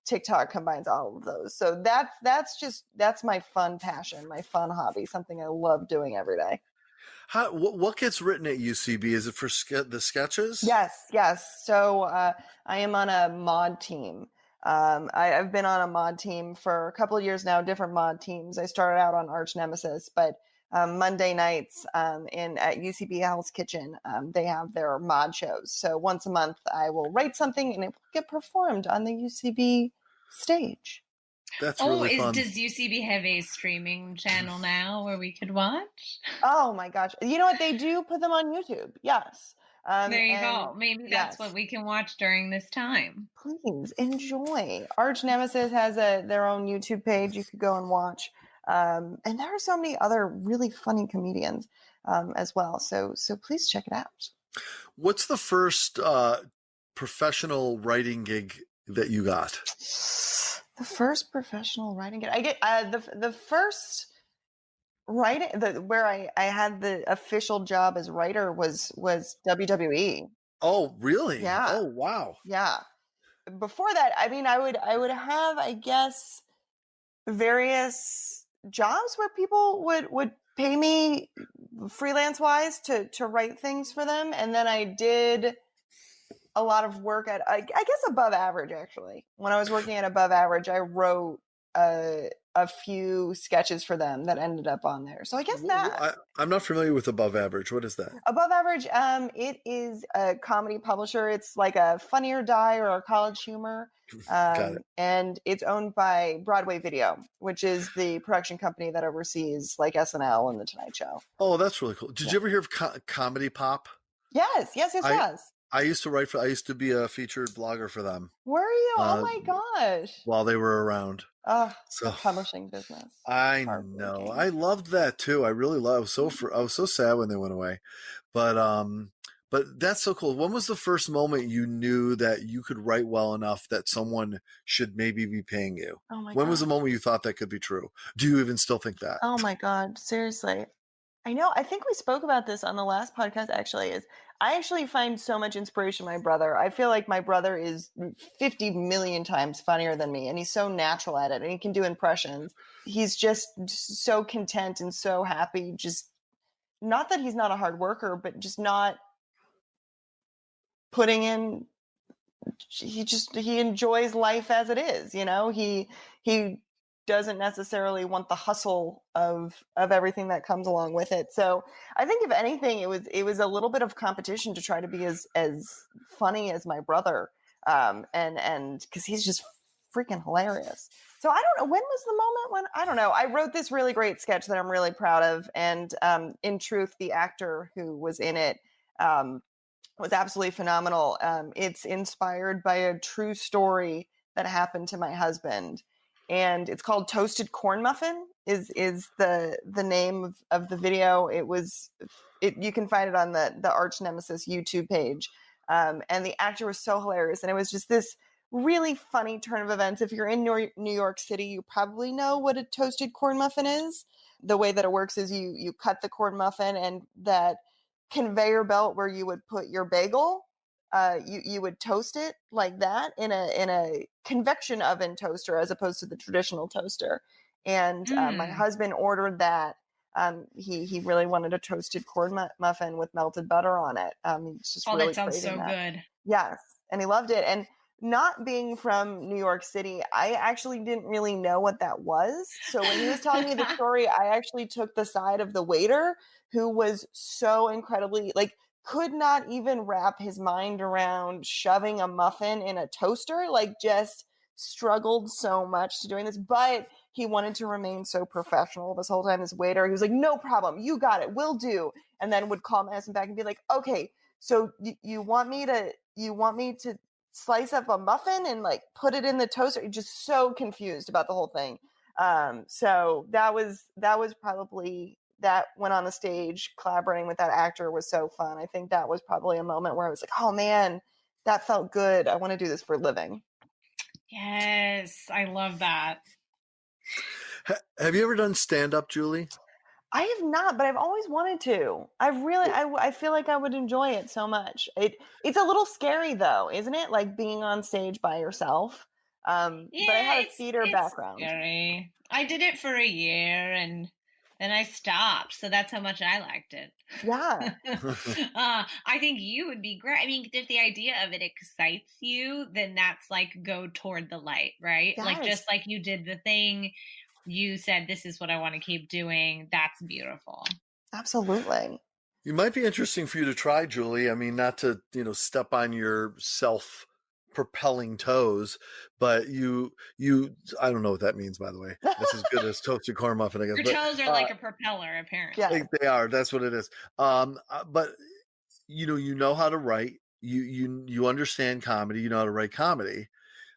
TikTok combines all of those. So that's my fun passion, my fun hobby, something I love doing every day. What gets written at UCB? Is it for the sketches? Yes. So I am on a mod team. I've been on a mod team for a couple of years now, different mod teams. I started out on Arch Nemesis, but Monday nights at UCB Hell's Kitchen. They have their mod shows. So once a month, I will write something and it will get performed on the UCB stage. That's really fun. Does UCB have a streaming channel now where we could watch? Oh my gosh. You know what? They do put them on YouTube. Yes. There you go. Maybe that's what we can watch during this time. Please enjoy. Arch Nemesis has their own YouTube page you could go and watch. And there are so many other really funny comedians as well. So please check it out. What's the first professional writing gig that you got? The first professional writing gig. I get the first writing where I had the official job as writer was WWE. Oh, really? Yeah. Oh, wow. Yeah. Before that, I mean, I would have, I guess, various jobs where people would pay me freelance wise to write things for them, and then I did a lot of work at I guess Above Average. Actually, when I was working at Above Average, I wrote a few sketches for them that ended up on there. So I guess that I'm not familiar with Above Average. What is that? Above Average, it is a comedy publisher. It's like a Funny or Die or a College Humor. Got it. And it's owned by Broadway Video, which is the production company that oversees like SNL and The Tonight Show. Oh, that's really cool. Did you ever hear of Comedy Pop? Yes. I used to be a featured blogger for them. Were you? Oh my gosh. While they were around. Oh, so publishing business. I know. I loved that too. I really loved. I was so sad when they went away. But that's so cool. When was the first moment you knew that you could write well enough that someone should maybe be paying you? Oh my God. When was the moment you thought that could be true? Do you even still think that? Oh my God. Seriously. I know. I think we spoke about this on the last podcast, actually. I actually find so much inspiration in my brother. I feel like my brother is 50 million times funnier than me, and he's so natural at it, and he can do impressions. He's just so content and so happy. Just not that he's not a hard worker, but just not putting in. He enjoys life as it is. You know, he doesn't necessarily want the hustle of everything that comes along with it. So I think if anything, it was a little bit of competition to try to be as funny as my brother. And cause he's just freaking hilarious. So I don't know, when was the moment when, I don't know. I wrote this really great sketch that I'm really proud of. And in truth, the actor who was in it was absolutely phenomenal. It's inspired by a true story that happened to my husband. And it's called Toasted Corn Muffin is the name of the video. You can find it on the Arch Nemesis YouTube page. And the actor was so hilarious. And it was just this really funny turn of events. If you're in New York City, you probably know what a toasted corn muffin is. The way that it works is you cut the corn muffin, and that conveyor belt where you would put your bagel, you would toast it like that in a convection oven toaster as opposed to the traditional toaster. And my husband ordered that. He really wanted a toasted corn muffin with melted butter on it. He's just really that sounds so good. Yes, and he loved it. And not being from New York City, I actually didn't really know what that was. So when he was telling me the story, I actually took the side of the waiter, who was so incredibly could not even wrap his mind around shoving a muffin in a toaster, just struggled so much to doing this, but he wanted to remain so professional this whole time. This waiter, he was like, no problem, you got it, will do. And then would call my husband back and be like, okay, so you want me to slice up a muffin and put it in the toaster? Just so confused about the whole thing. So that was probably, that went on the stage collaborating with that actor was so fun. I think that was probably a moment where I was like, oh man, that felt good. I want to do this for a living. Yes, I love that. Have you ever done stand-up, Julie? I have not, but I've always wanted to. I feel like I would enjoy it so much. It's a little scary though, isn't it? Being on stage by yourself. But I had a theater background. Scary. I did it for a year and then I stopped. So that's how much I liked it. Yeah. I think you would be great. I mean, if the idea of it excites you, then that's go toward the light, right? Yes. Just like you did the thing you said, this is what I want to keep doing. That's beautiful. Absolutely. It might be interesting for you to try, Julie. I mean, not to, step on your self-propelling toes, but I don't know what that means, by the way. That's as good as toasted corn muffin, I guess. Your toes are like a propeller, apparently. Yeah. They are. That's what it is. But you know how to write. You understand comedy. You know how to write comedy.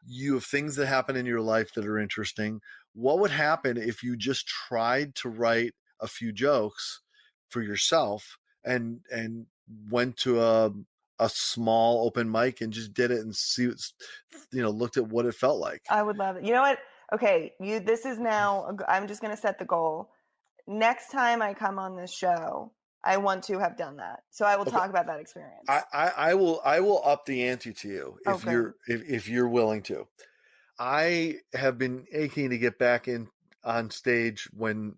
You have things that happen in your life that are interesting. What would happen if you just tried to write a few jokes for yourself and went to a small open mic and just did it and see, looked at what it felt like? I would love it. You know what? Okay, this is now, I'm just going to set the goal. Next time I come on this show, I want to have done that. So I will talk about that experience. I will up the ante to you if you're willing to. I have been aching to get back on stage when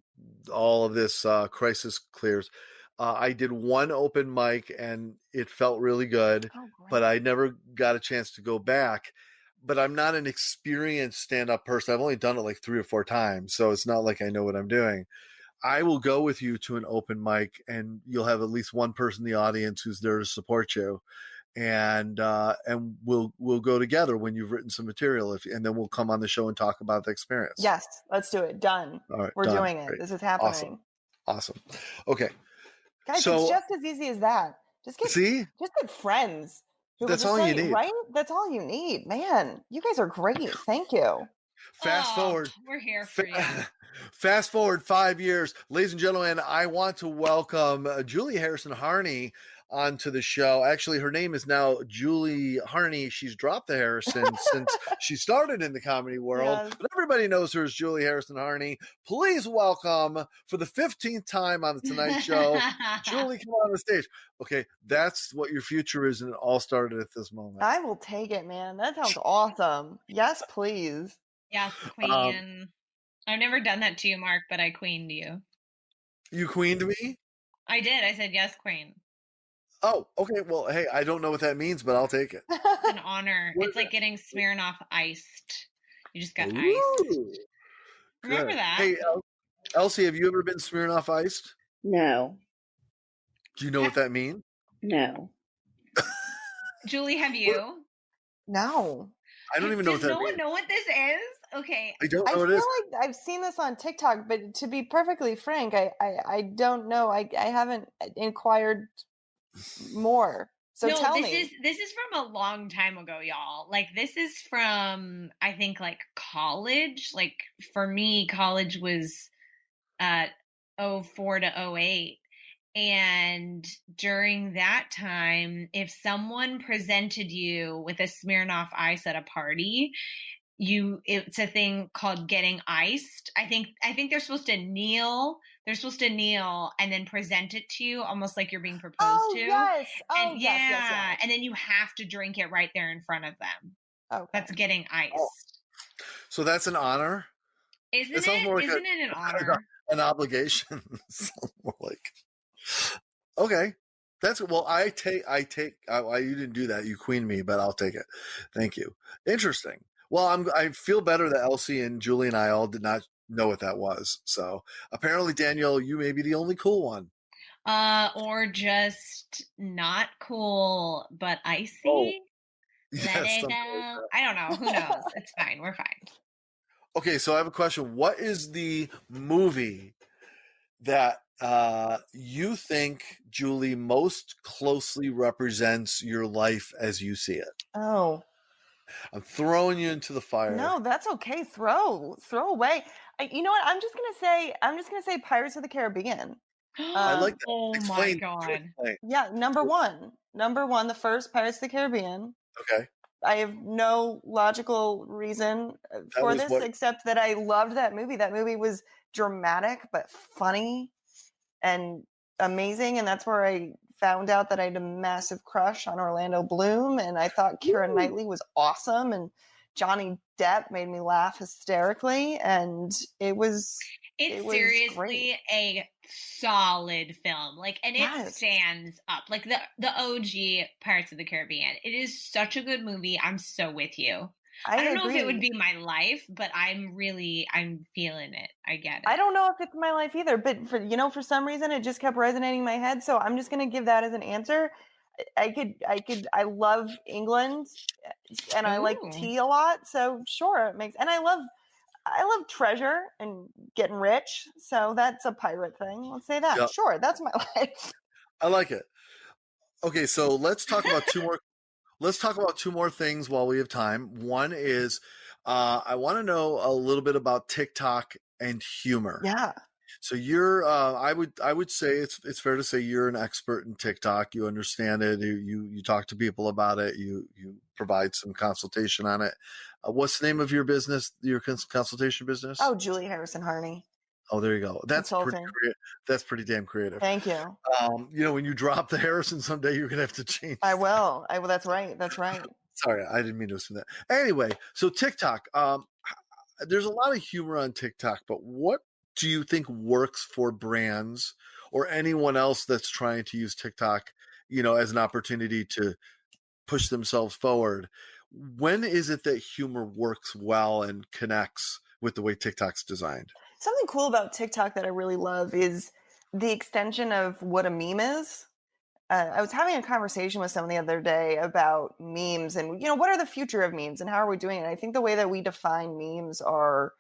all of this crisis clears. I did one open mic and it felt really good, but I never got a chance to go back. But I'm not an experienced stand-up person. I've only done it like 3 or 4 times, so it's not like I know what I'm doing. I will go with you to an open mic, and you'll have at least one person in the audience who's there to support you, and we'll go together when you've written some material, and then we'll come on the show and talk about the experience. Yes, let's do it. Done. All right, we're done. doing it. Great. This is happening. Awesome. Okay, guys, it's just as easy as that. Just get friends. That's all you need, right? That's all you need, man. You guys are great. Thank you. Fast forward. We're here for you. Fast forward 5 years. Ladies and gentlemen, I want to welcome Julie Harrison-Harney onto the show. Actually, her name is now Julie Harney. She's dropped the Harrison since she started in the comedy world. Yes. But everybody knows her as Julie Harrison-Harney. Please welcome, for the 15th time on the Tonight Show, Julie, come on the stage. Okay, that's what your future is, and it all started at this moment. I will take it, man. That sounds awesome. Yes, please. Yes, queen. I've never done that to you, Mark, but I queened you. You queened me? I did. I said, yes, queen. Oh, okay. Well, hey, I don't know what that means, but I'll take it. It's an honor. It's like getting Smirnoff iced. You just got iced. Remember that? Hey, Elsie, have you ever been Smirnoff iced? No. Do you know what that means? No. Julie, have you? No. I don't even know what that means. Does no one know what this is? Okay. I don't know what it is. I feel like I've seen this on TikTok, but to be perfectly frank, I don't know. I haven't inquired more. So tell me. This is from a long time ago, y'all. Like, this is from, I think, like college. Like, for me, college was 04 to 08. And during that time, if someone presented you with a Smirnoff Ice at a party, it's a thing called getting iced. I think they're supposed to kneel. They're supposed to kneel and then present it to you, almost like you're being proposed to. Yes. Yes. And then you have to drink it right there in front of them. Okay. That's getting iced. Oh. So that's an honor? Isn't it an honor? An obligation. More like. Okay. I take you didn't do that. You queened me, but I'll take it. Thank you. Interesting. Well, I feel better that Elsie and Julie and I all did not know what that was. So apparently, Danielle, you may be the only cool one. Or just not cool, but icy. Oh. Let it go. I don't know. Who knows? It's fine. We're fine. Okay, so I have a question. What is the movie that you think, Julie, most closely represents your life as you see it? Oh. I'm throwing you into the fire. No, that's okay. Throw away. You know what? I'm just gonna say Pirates of the Caribbean. I like that. Oh Explain. my God. Yeah, number one, the first Pirates of the Caribbean. Okay. I have no logical reason for this except that I loved that movie. That movie was dramatic but funny and amazing, and that's where I found out that I had a massive crush on Orlando Bloom, and I thought Keira Knightley was awesome, and Johnny Depp made me laugh hysterically, and it was seriously great. A solid film. Like, and it stands up. Like the OG Pirates of the Caribbean. It is such a good movie. I'm so with you. I don't know if it would be my life, but I'm feeling it. I get it. I don't know if it's my life either, but for some reason it just kept resonating in my head. So I'm just going to give that as an answer. I love England and I like tea a lot. So sure, and I love treasure and getting rich. So that's a pirate thing. Let's say that. Yep. Sure. That's my life. I like it. Okay. So let's talk about two more. Let's talk about two more things while we have time. One is, I want to know a little bit about TikTok and humor. Yeah. So you're, I would say it's fair to say you're an expert in TikTok. You understand it. You talk to people about it. You provide some consultation on it. What's the name of your business? Your consultation business? Oh, Julie Harrison-Harney. Oh, there you go. That's pretty damn creative. Thank you. When you drop the Harrison someday, you're gonna have to change. I will. That's right. Sorry, I didn't mean to assume that. Anyway, so TikTok. There's a lot of humor on TikTok, but what do you think works for brands or anyone else that's trying to use TikTok, as an opportunity to push themselves forward? When is it that humor works well and connects with the way TikTok's designed? Something cool about TikTok that I really love is the extension of what a meme is. I was having a conversation with someone the other day about memes and, what are the future of memes and how are we doing it? I think the way that we define memes are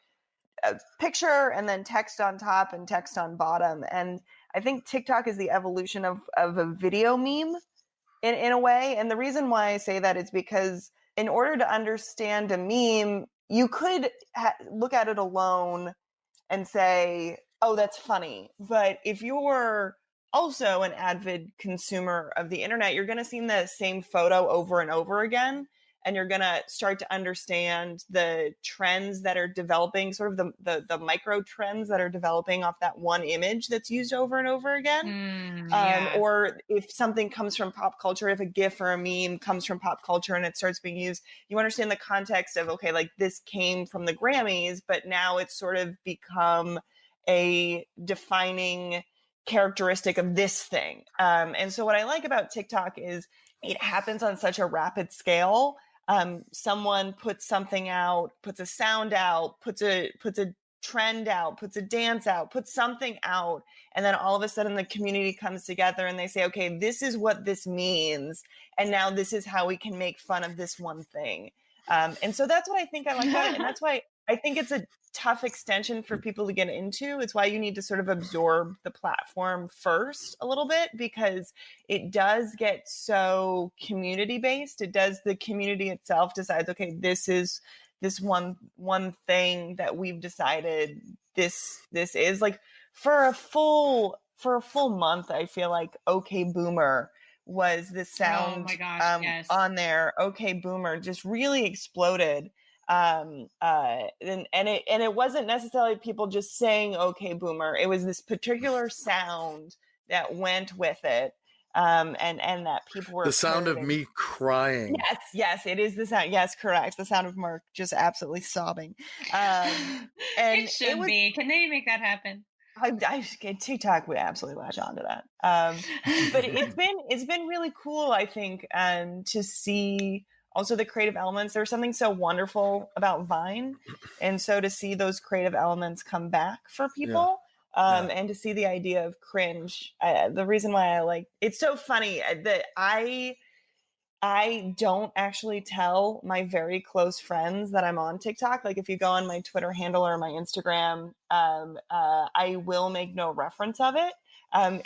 a picture and then text on top and text on bottom. And I think TikTok is the evolution of a video meme in a way. And the reason why I say that is because in order to understand a meme, you could look at it alone and say, oh, that's funny. But if you're also an avid consumer of the internet, you're going to see the same photo over and over again. And you're going to start to understand the trends that are developing, sort of the micro trends that are developing off that one image that's used over and over again. Or if something comes from pop culture, if a GIF or a meme comes from pop culture and it starts being used, you understand the context of, okay, like this came from the Grammys, but now it's sort of become a defining characteristic of this thing. And so what I like about TikTok is it happens on such a rapid scale. Someone puts something out, puts a sound out, puts a trend out, puts a dance out, puts something out. And then all of a sudden the community comes together and they say, okay, this is what this means. And now this is how we can make fun of this one thing. And so that's what I think I like about it. And that's why I think it's a tough extension for people to get into. It's why you need to sort of absorb the platform first a little bit, because it does get so community based. The community itself decides, okay, this is this one thing that we've decided this is. Like for a full month, I feel like Okay Boomer was the sound on there. Okay Boomer just really exploded. And it wasn't necessarily people just saying okay Boomer. It was this particular sound that went with it. And that people were the sound of me crying. Yes, it is the sound. Yes, correct. The sound of Mark just absolutely sobbing. And it should be. Can they make that happen? TikTok would absolutely latch onto that. But it's been really cool, I think, to see also the creative elements. There's something so wonderful about Vine, and so to see those creative elements come back for people. And to see the idea of cringe, the reason why I like it's so funny that I don't actually tell my very close friends that I'm on TikTok. Like if you go on my Twitter handle or my Instagram, I will make no reference of it.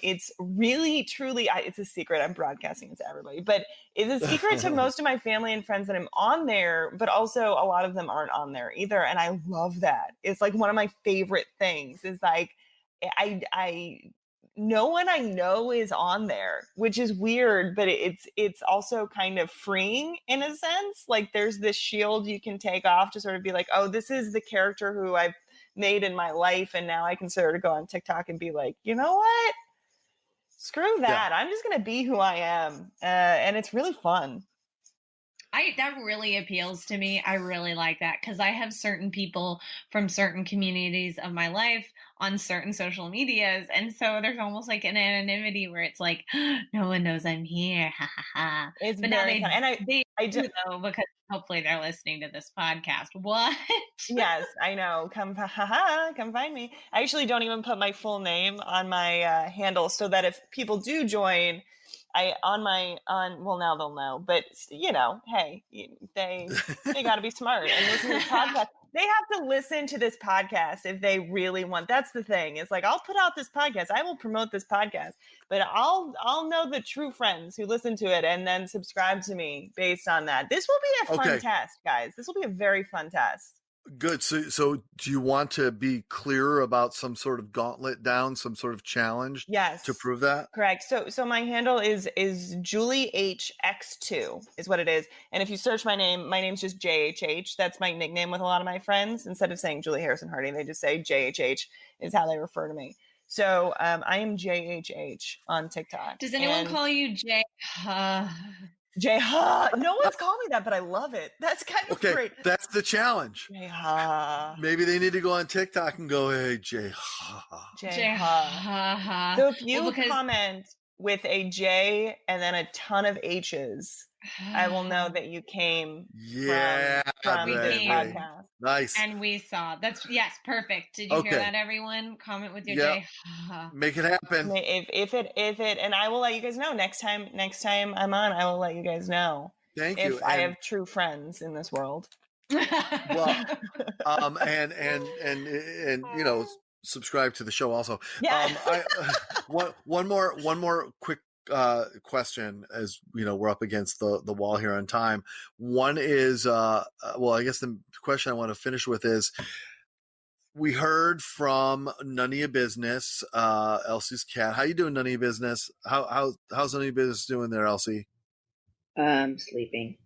It's really, truly, it's a secret. I'm broadcasting it to everybody, but it's a secret to most of my family and friends that I'm on there, but also a lot of them aren't on there either. And I love that. It's like one of my favorite things is like, no one I know is on there, which is weird, but it's also kind of freeing in a sense. Like there's this shield you can take off to sort of be like, oh, this is the character who I've made in my life. And now I can sort of go on TikTok and be like, you know what? Screw that. Yeah. I'm just going to be who I am. And it's really fun. That really appeals to me. I really like that because I have certain people from certain communities of my life on certain social medias. And so there's almost like an anonymity where it's like, no one knows I'm here. Ha ha ha. It's but very now fun. And I do know, because hopefully they're listening to this podcast. What? Yes, I know. Come find me. I actually don't even put my full name on my handle, so that if people do join, well, now they'll know. But hey, they got to be smart and listen to this podcast. They have to listen to this podcast if they really want. That's the thing. It's like, I'll put out this podcast. I will promote this podcast, but I'll know the true friends who listen to it and then subscribe to me based on that. This will be a fun test, guys. This will be a very fun test. Good. So do you want to be clearer about some sort of gauntlet down, some sort of challenge? Yes. To prove that? Correct. So my handle is Julie HX2 is what it is. And if you search my name's just JHH. That's my nickname with a lot of my friends. Instead of saying Julie Harrison-Harney, they just say JHH is how they refer to me. So I am JHH on TikTok. Does anyone call you J? J-ha. No one's called me that, but I love it. That's kind of great. That's the challenge. J-ha. Maybe they need to go on TikTok and go, hey, J-ha. J-ha. So if you comment with a J and then a ton of H's, I will know that you came from this podcast. Nice. And we saw. Yes, perfect. Did you hear that, everyone? Comment with your J. Make it happen. If it, and I will let you guys know next time I'm on, I will let you guys know. Thank you. If I have true friends in this world. Well, and subscribe to the show also. Yeah. One more quick question, as we're up against the wall here on time. One is I guess the question I want to finish with is, we heard from None of Your Business, Elsie's cat. How you doing, None of Your Business? How's None of Your Business doing there, Elsie? Sleeping.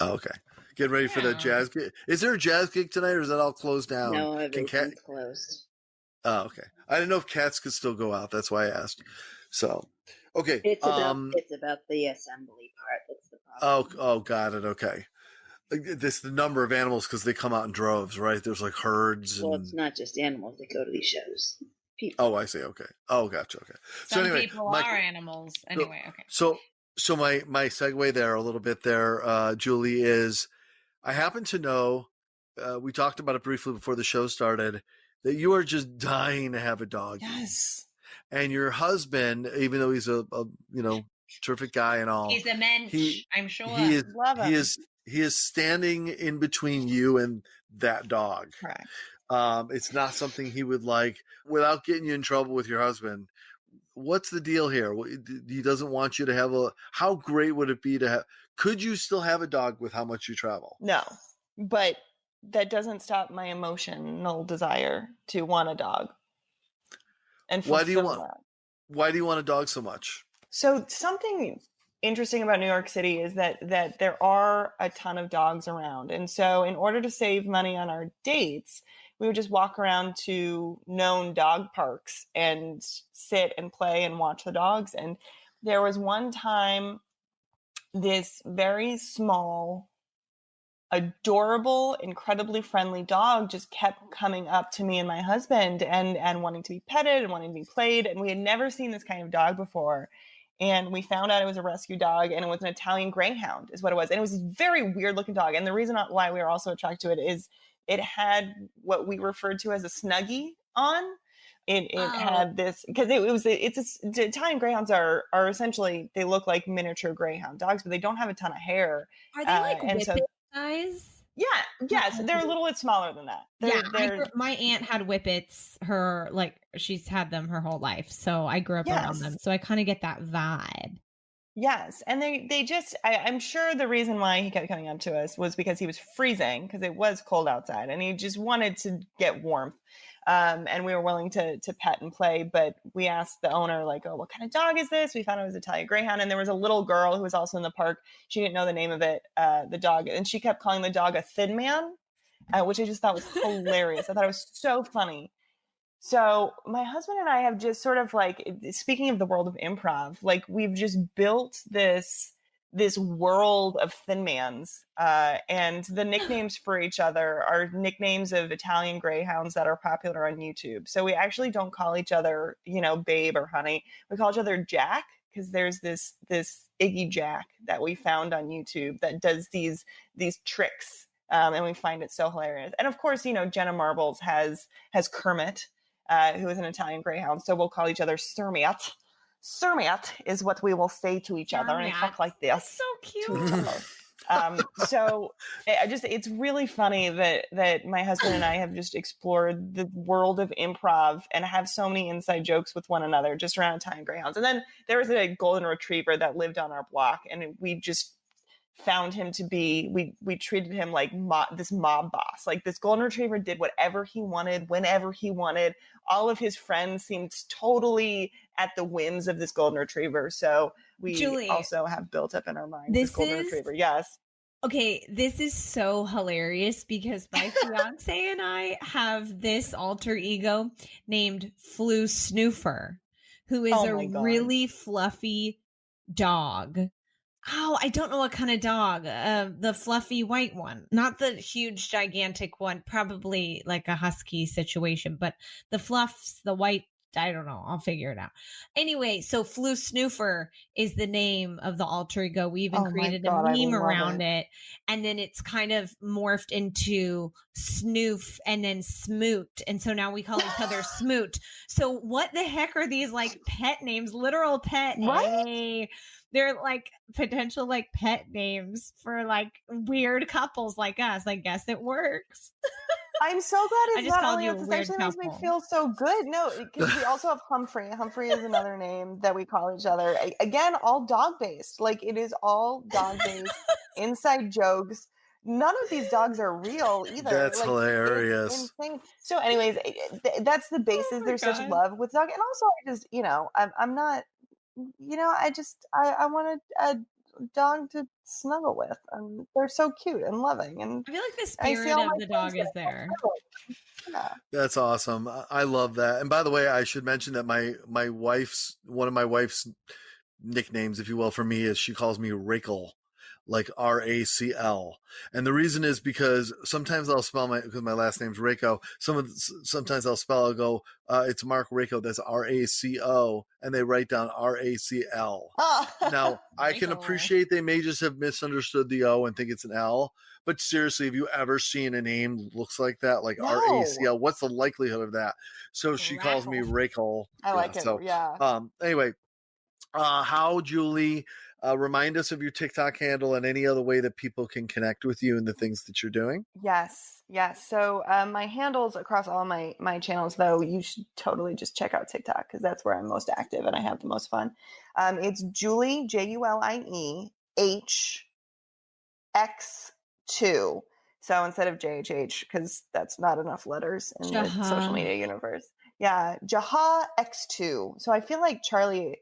Oh, okay. Getting ready for the jazz gig. Is there a jazz gig tonight, or is that all closed down? No, everything's closed. Oh, okay. I didn't know if cats could still go out. That's why I asked. So, okay. It's about the assembly part. That's the problem. Oh, got it. Okay. The number of animals, because they come out in droves, right? There's like herds. Well, it's not just animals that go to these shows. People. Oh, I see. Okay. Oh, gotcha. Okay. Some people are animals. Anyway, okay. So my segue there a little bit there, Julie, is I happen to know, we talked about it briefly before the show started, that you are just dying to have a dog. Yes. And your husband, even though he's a terrific guy and all, he's a mensch, I'm sure. Love him. He is standing in between you and that dog. Correct. It's not something he would like, without getting you in trouble with your husband. What's the deal here? He doesn't want you to have how great would it be to have, could you still have a dog with how much you travel? No, but that doesn't stop my emotional desire to want a dog. And why do you want a dog so much? So something interesting about New York City is that there are a ton of dogs around. And so in order to save money on our dates, we would just walk around to known dog parks and sit and play and watch the dogs. And there was one time this very small, adorable, incredibly friendly dog just kept coming up to me and my husband and wanting to be petted and wanting to be played. And we had never seen this kind of dog before. And we found out it was a rescue dog, and it was an Italian Greyhound is what it was. And it was a very weird looking dog. And the reason why we were also attracted to it is it had what we referred to as a Snuggie on. It had this, because the Italian Greyhounds are essentially, they look like miniature Greyhound dogs, but they don't have a ton of hair. Are they like whippet size? Yeah, yes, they're a little bit smaller than that. My aunt had whippets. She's had them her whole life, so I grew up around them. So I kind of get that vibe. Yes, and they just, I'm sure the reason why he kept coming up to us was because he was freezing, because it was cold outside, and he just wanted to get warmth. And we were willing to pet and play, but we asked the owner, like, oh, what kind of dog is this? We found it was Italian Greyhound, and there was a little girl who was also in the park. She didn't know the name of it, the dog, and she kept calling the dog a thin man, which I just thought was hilarious. I thought it was so funny. So my husband and I have just sort of, like, speaking of the world of improv, like, we've just built this this world of Thin Mans, and the nicknames for each other are nicknames of Italian greyhounds that are popular on YouTube. So we actually don't call each other, babe or honey. We call each other Jack, because there's this Iggy Jack that we found on YouTube that does these tricks, and we find it so hilarious. And of course, Jenna Marbles has Kermit, who is an Italian greyhound. So we'll call each other Sermiat. Sermiat is what we will say to each other, and talk like this. That's so cute. So it's really funny that my husband and I have just explored the world of improv and have so many inside jokes with one another just around Italian greyhounds. And then there was a golden retriever that lived on our block, and we just found him to be, we treated him like this mob boss. Like, this golden retriever did whatever he wanted, whenever he wanted. All of his friends seemed totally at the whims of this golden retriever. So we Julie, also have built up in our minds this golden retriever. Yes. Okay, this is so hilarious because my fiance and I have this alter ego named Flu Snoofer, who is really fluffy dog. Oh, I don't know what kind of dog. The fluffy white one, not the huge, gigantic one, probably like a husky situation, but the fluffs, the white, I don't know. I'll figure it out. Anyway, so Flu Snoofer is the name of the alter ego. We even created a meme around it. And then it's kind of morphed into Snoof and then Smoot. And so now we call each other Smoot. So what the heck are these like pet names? Literal pet. Hey, they're like potential like pet names for like weird couples like us. I guess it works. I'm so glad it's not only us. This actually makes me feel so good. No, because we also have Humphrey. Humphrey is another name that we call each other. Again, all dog-based. Like, it is all dog-based, inside jokes. None of these dogs are real either. That's like, hilarious. So anyways, that's the basis. There's such love with dog. And also, I just, I'm not, I want a dog to snuggle with, and they're so cute and loving, and I feel like the spirit of the dog is there. Yeah. That's awesome. I love that. And by the way, I should mention that one of my wife's nicknames, if you will, for me is she calls me Rakel, like RACL. And the reason is because sometimes I'll spell because my last name's Rako. Sometimes I'll go, it's Mark Rako, that's RACO, and they write down RACL. Now, I can appreciate they may just have misunderstood the O and think it's an L, but seriously, have you ever seen a name that looks like that, like RACL? What's the likelihood of that? So she calls me Rako. I like it. So, yeah. Anyway, how, Julie, remind us of your TikTok handle and any other way that people can connect with you and the things that you're doing. Yes. So my handles across all my channels, though, you should totally just check out TikTok because that's where I'm most active and I have the most fun. It's Julie, JULIE HX2. So instead of JHH, because that's not enough letters in the social media universe. Yeah, Jaha X2. So I feel like Charlie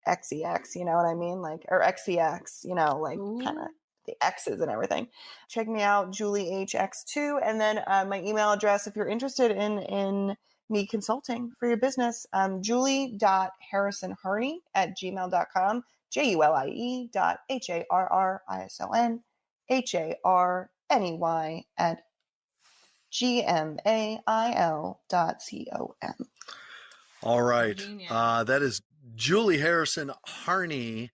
XEX, you know what I mean? Like, or XEX, like kind of the X's and everything. Check me out, Julie HX2. And then my email address, if you're interested in me consulting for your business, julie.harrison-harney@gmail.com, JULIE.HARRISON@gmail.com. All right. That is Julie Harrison-Harney.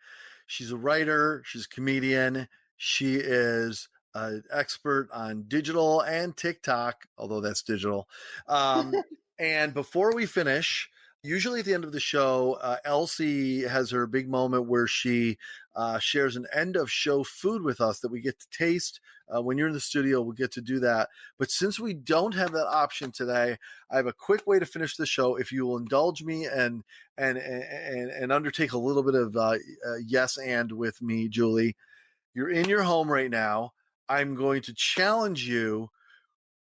She's a writer. She's a comedian. She is an expert on digital and TikTok, although that's digital. And before we finish, usually at the end of the show, Elsie has her big moment where she shares an end of show food with us that we get to taste. When you're in the studio, we'll get to do that. But since we don't have that option today, I have a quick way to finish the show. If you will indulge me and undertake a little bit of yes and with me, Julie, you're in your home right now. I'm going to challenge you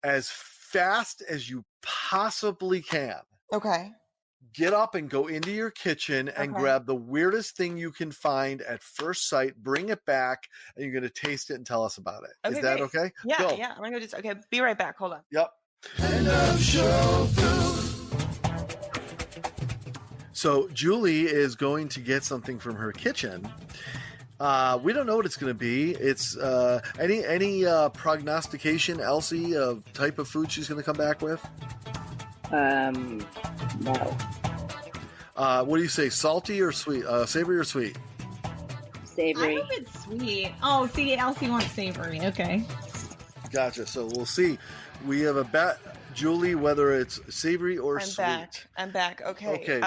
as fast as you possibly can. Okay. Get up and go into your kitchen and grab the weirdest thing you can find at first sight. Bring it back, and you're going to taste it and tell us about it. Okay, is that okay? Yeah, go. Yeah. I'm going to go be right back. Hold on. Yep. End of show food. So Julie is going to get something from her kitchen. We don't know what it's going to be. It's any prognostication, Elsie, of type of food she's going to come back with? No. What do you say? Salty or sweet? Savory or sweet? Savory. I hope it's sweet. Oh, see, Elsie wants savory. Okay. Gotcha. So we'll see. We have a bet, Julie, whether it's savory or sweet. I'm back. Okay. Okay.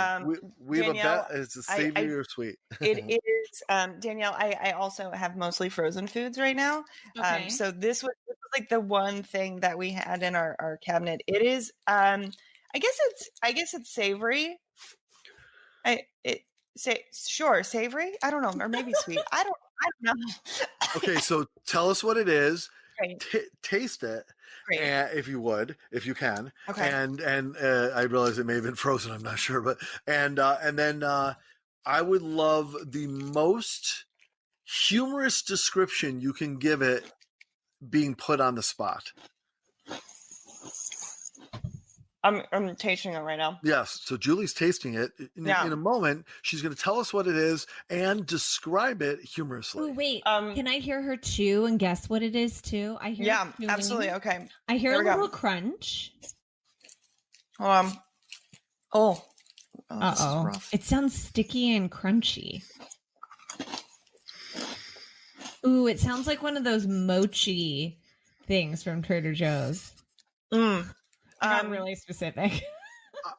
We have Danielle, a bet. It's a savory or sweet. It is. Danielle, I also have mostly frozen foods right now. Okay. So this was like the one thing that we had in our cabinet. It is. I guess it's savory. Sure, savory. I don't know, or maybe sweet. I don't know. Okay, so tell us what it is. Great. Taste it, if you would, if you can. Okay. And I realize it may have been frozen. I'm not sure, but and then I would love the most humorous description you can give it, being put on the spot. I'm tasting it right now. Yes. So Julie's tasting it. In a moment, she's going to tell us what it is and describe it humorously. Oh, wait. Can I hear her chew and guess what it is too? I hear. Yeah, absolutely. Okay. I hear a little crunch. Oh, this is rough. It sounds sticky and crunchy. Ooh, it sounds like one of those mochi things from Trader Joe's. Not really specific.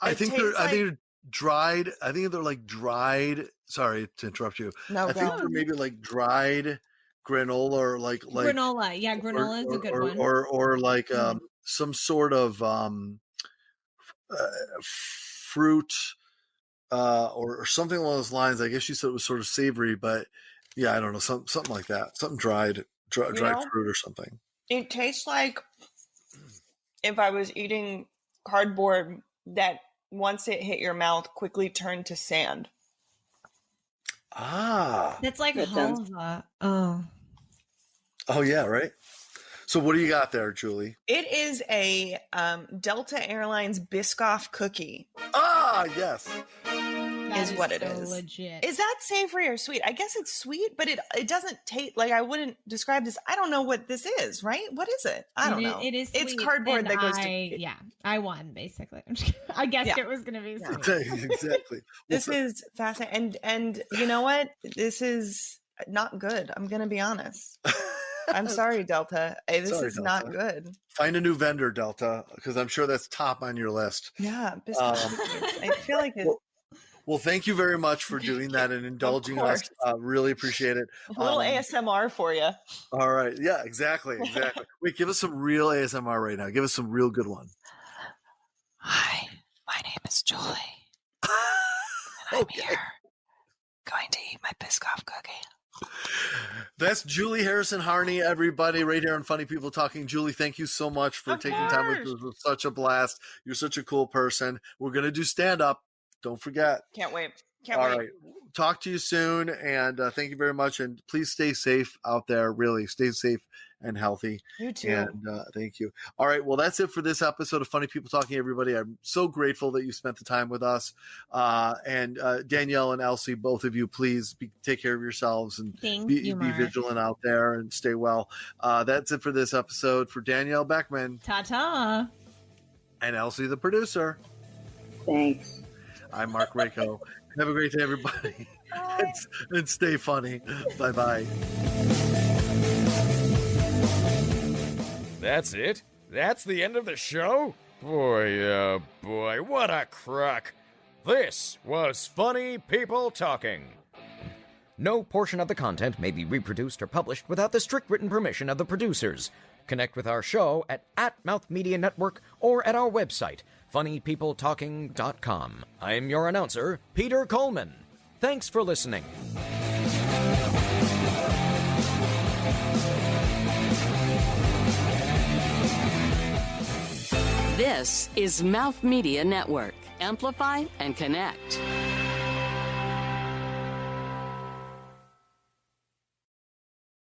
I think they're dried. I think they're like dried. Sorry to interrupt you. No, I think they're maybe like dried granola or like granola. Yeah, granola is a good one. Or like some sort of fruit or something along those lines. I guess you said it was sort of savory, but yeah, I don't know, something like that. Something dried fruit or something. It tastes like if I was eating cardboard that once it hit your mouth quickly turned to sand. That's like halva. Oh yeah, right. So what do you got there, Julie? It is a Delta Airlines Biscoff cookie. Yes. Is what it is. Legit. Is that savory or sweet? I guess it's sweet, but it doesn't taste like, I wouldn't describe this. I don't know what this is, right? What is it? I don't know. It is It's sweet, cardboard that goes to... Yeah, I won, basically. I guessed it was going to be sweet. Exactly. This is fascinating. And you know what? This is not good. I'm going to be honest. I'm sorry, Delta. This is Delta. Not good. Find a new vendor, Delta, because I'm sure that's top on your list. Yeah. I feel like it... Well, thank you very much for doing that and indulging us. Really appreciate it. A little ASMR for you. All right. Yeah, exactly. Wait, give us some real ASMR right now. Give us some real good one. Hi, my name is Julie. And I'm here going to eat my Biscoff cookie. That's Julie Harrison-Harney, everybody, right here on Funny People Talking. Julie, thank you so much for taking time with us. It was such a blast. You're such a cool person. We're going to do stand-up. Don't forget. Can't wait. All right. Talk to you soon. And thank you very much. And please stay safe out there. Really stay safe and healthy. You too. And thank you. All right. Well, that's it for this episode of Funny People Talking, everybody. I'm so grateful that you spent the time with us. And Danielle and Elsie, both of you, please take care of yourselves and be vigilant out there and stay well. That's it for this episode. For Danielle Beckman. Ta-ta. And Elsie, the producer. Thanks. I'm Mark Rako. Have a great day, everybody. And stay funny. Bye-bye. That's it? That's the end of the show? Boy, oh boy, what a crock. This was Funny People Talking. No portion of the content may be reproduced or published without the strict written permission of the producers. Connect with our show at Mouth Media Network or at our website, funnypeopletalking.com. I'm your announcer, Peter Coleman. Thanks for listening. This is Mouth Media Network. Amplify and connect.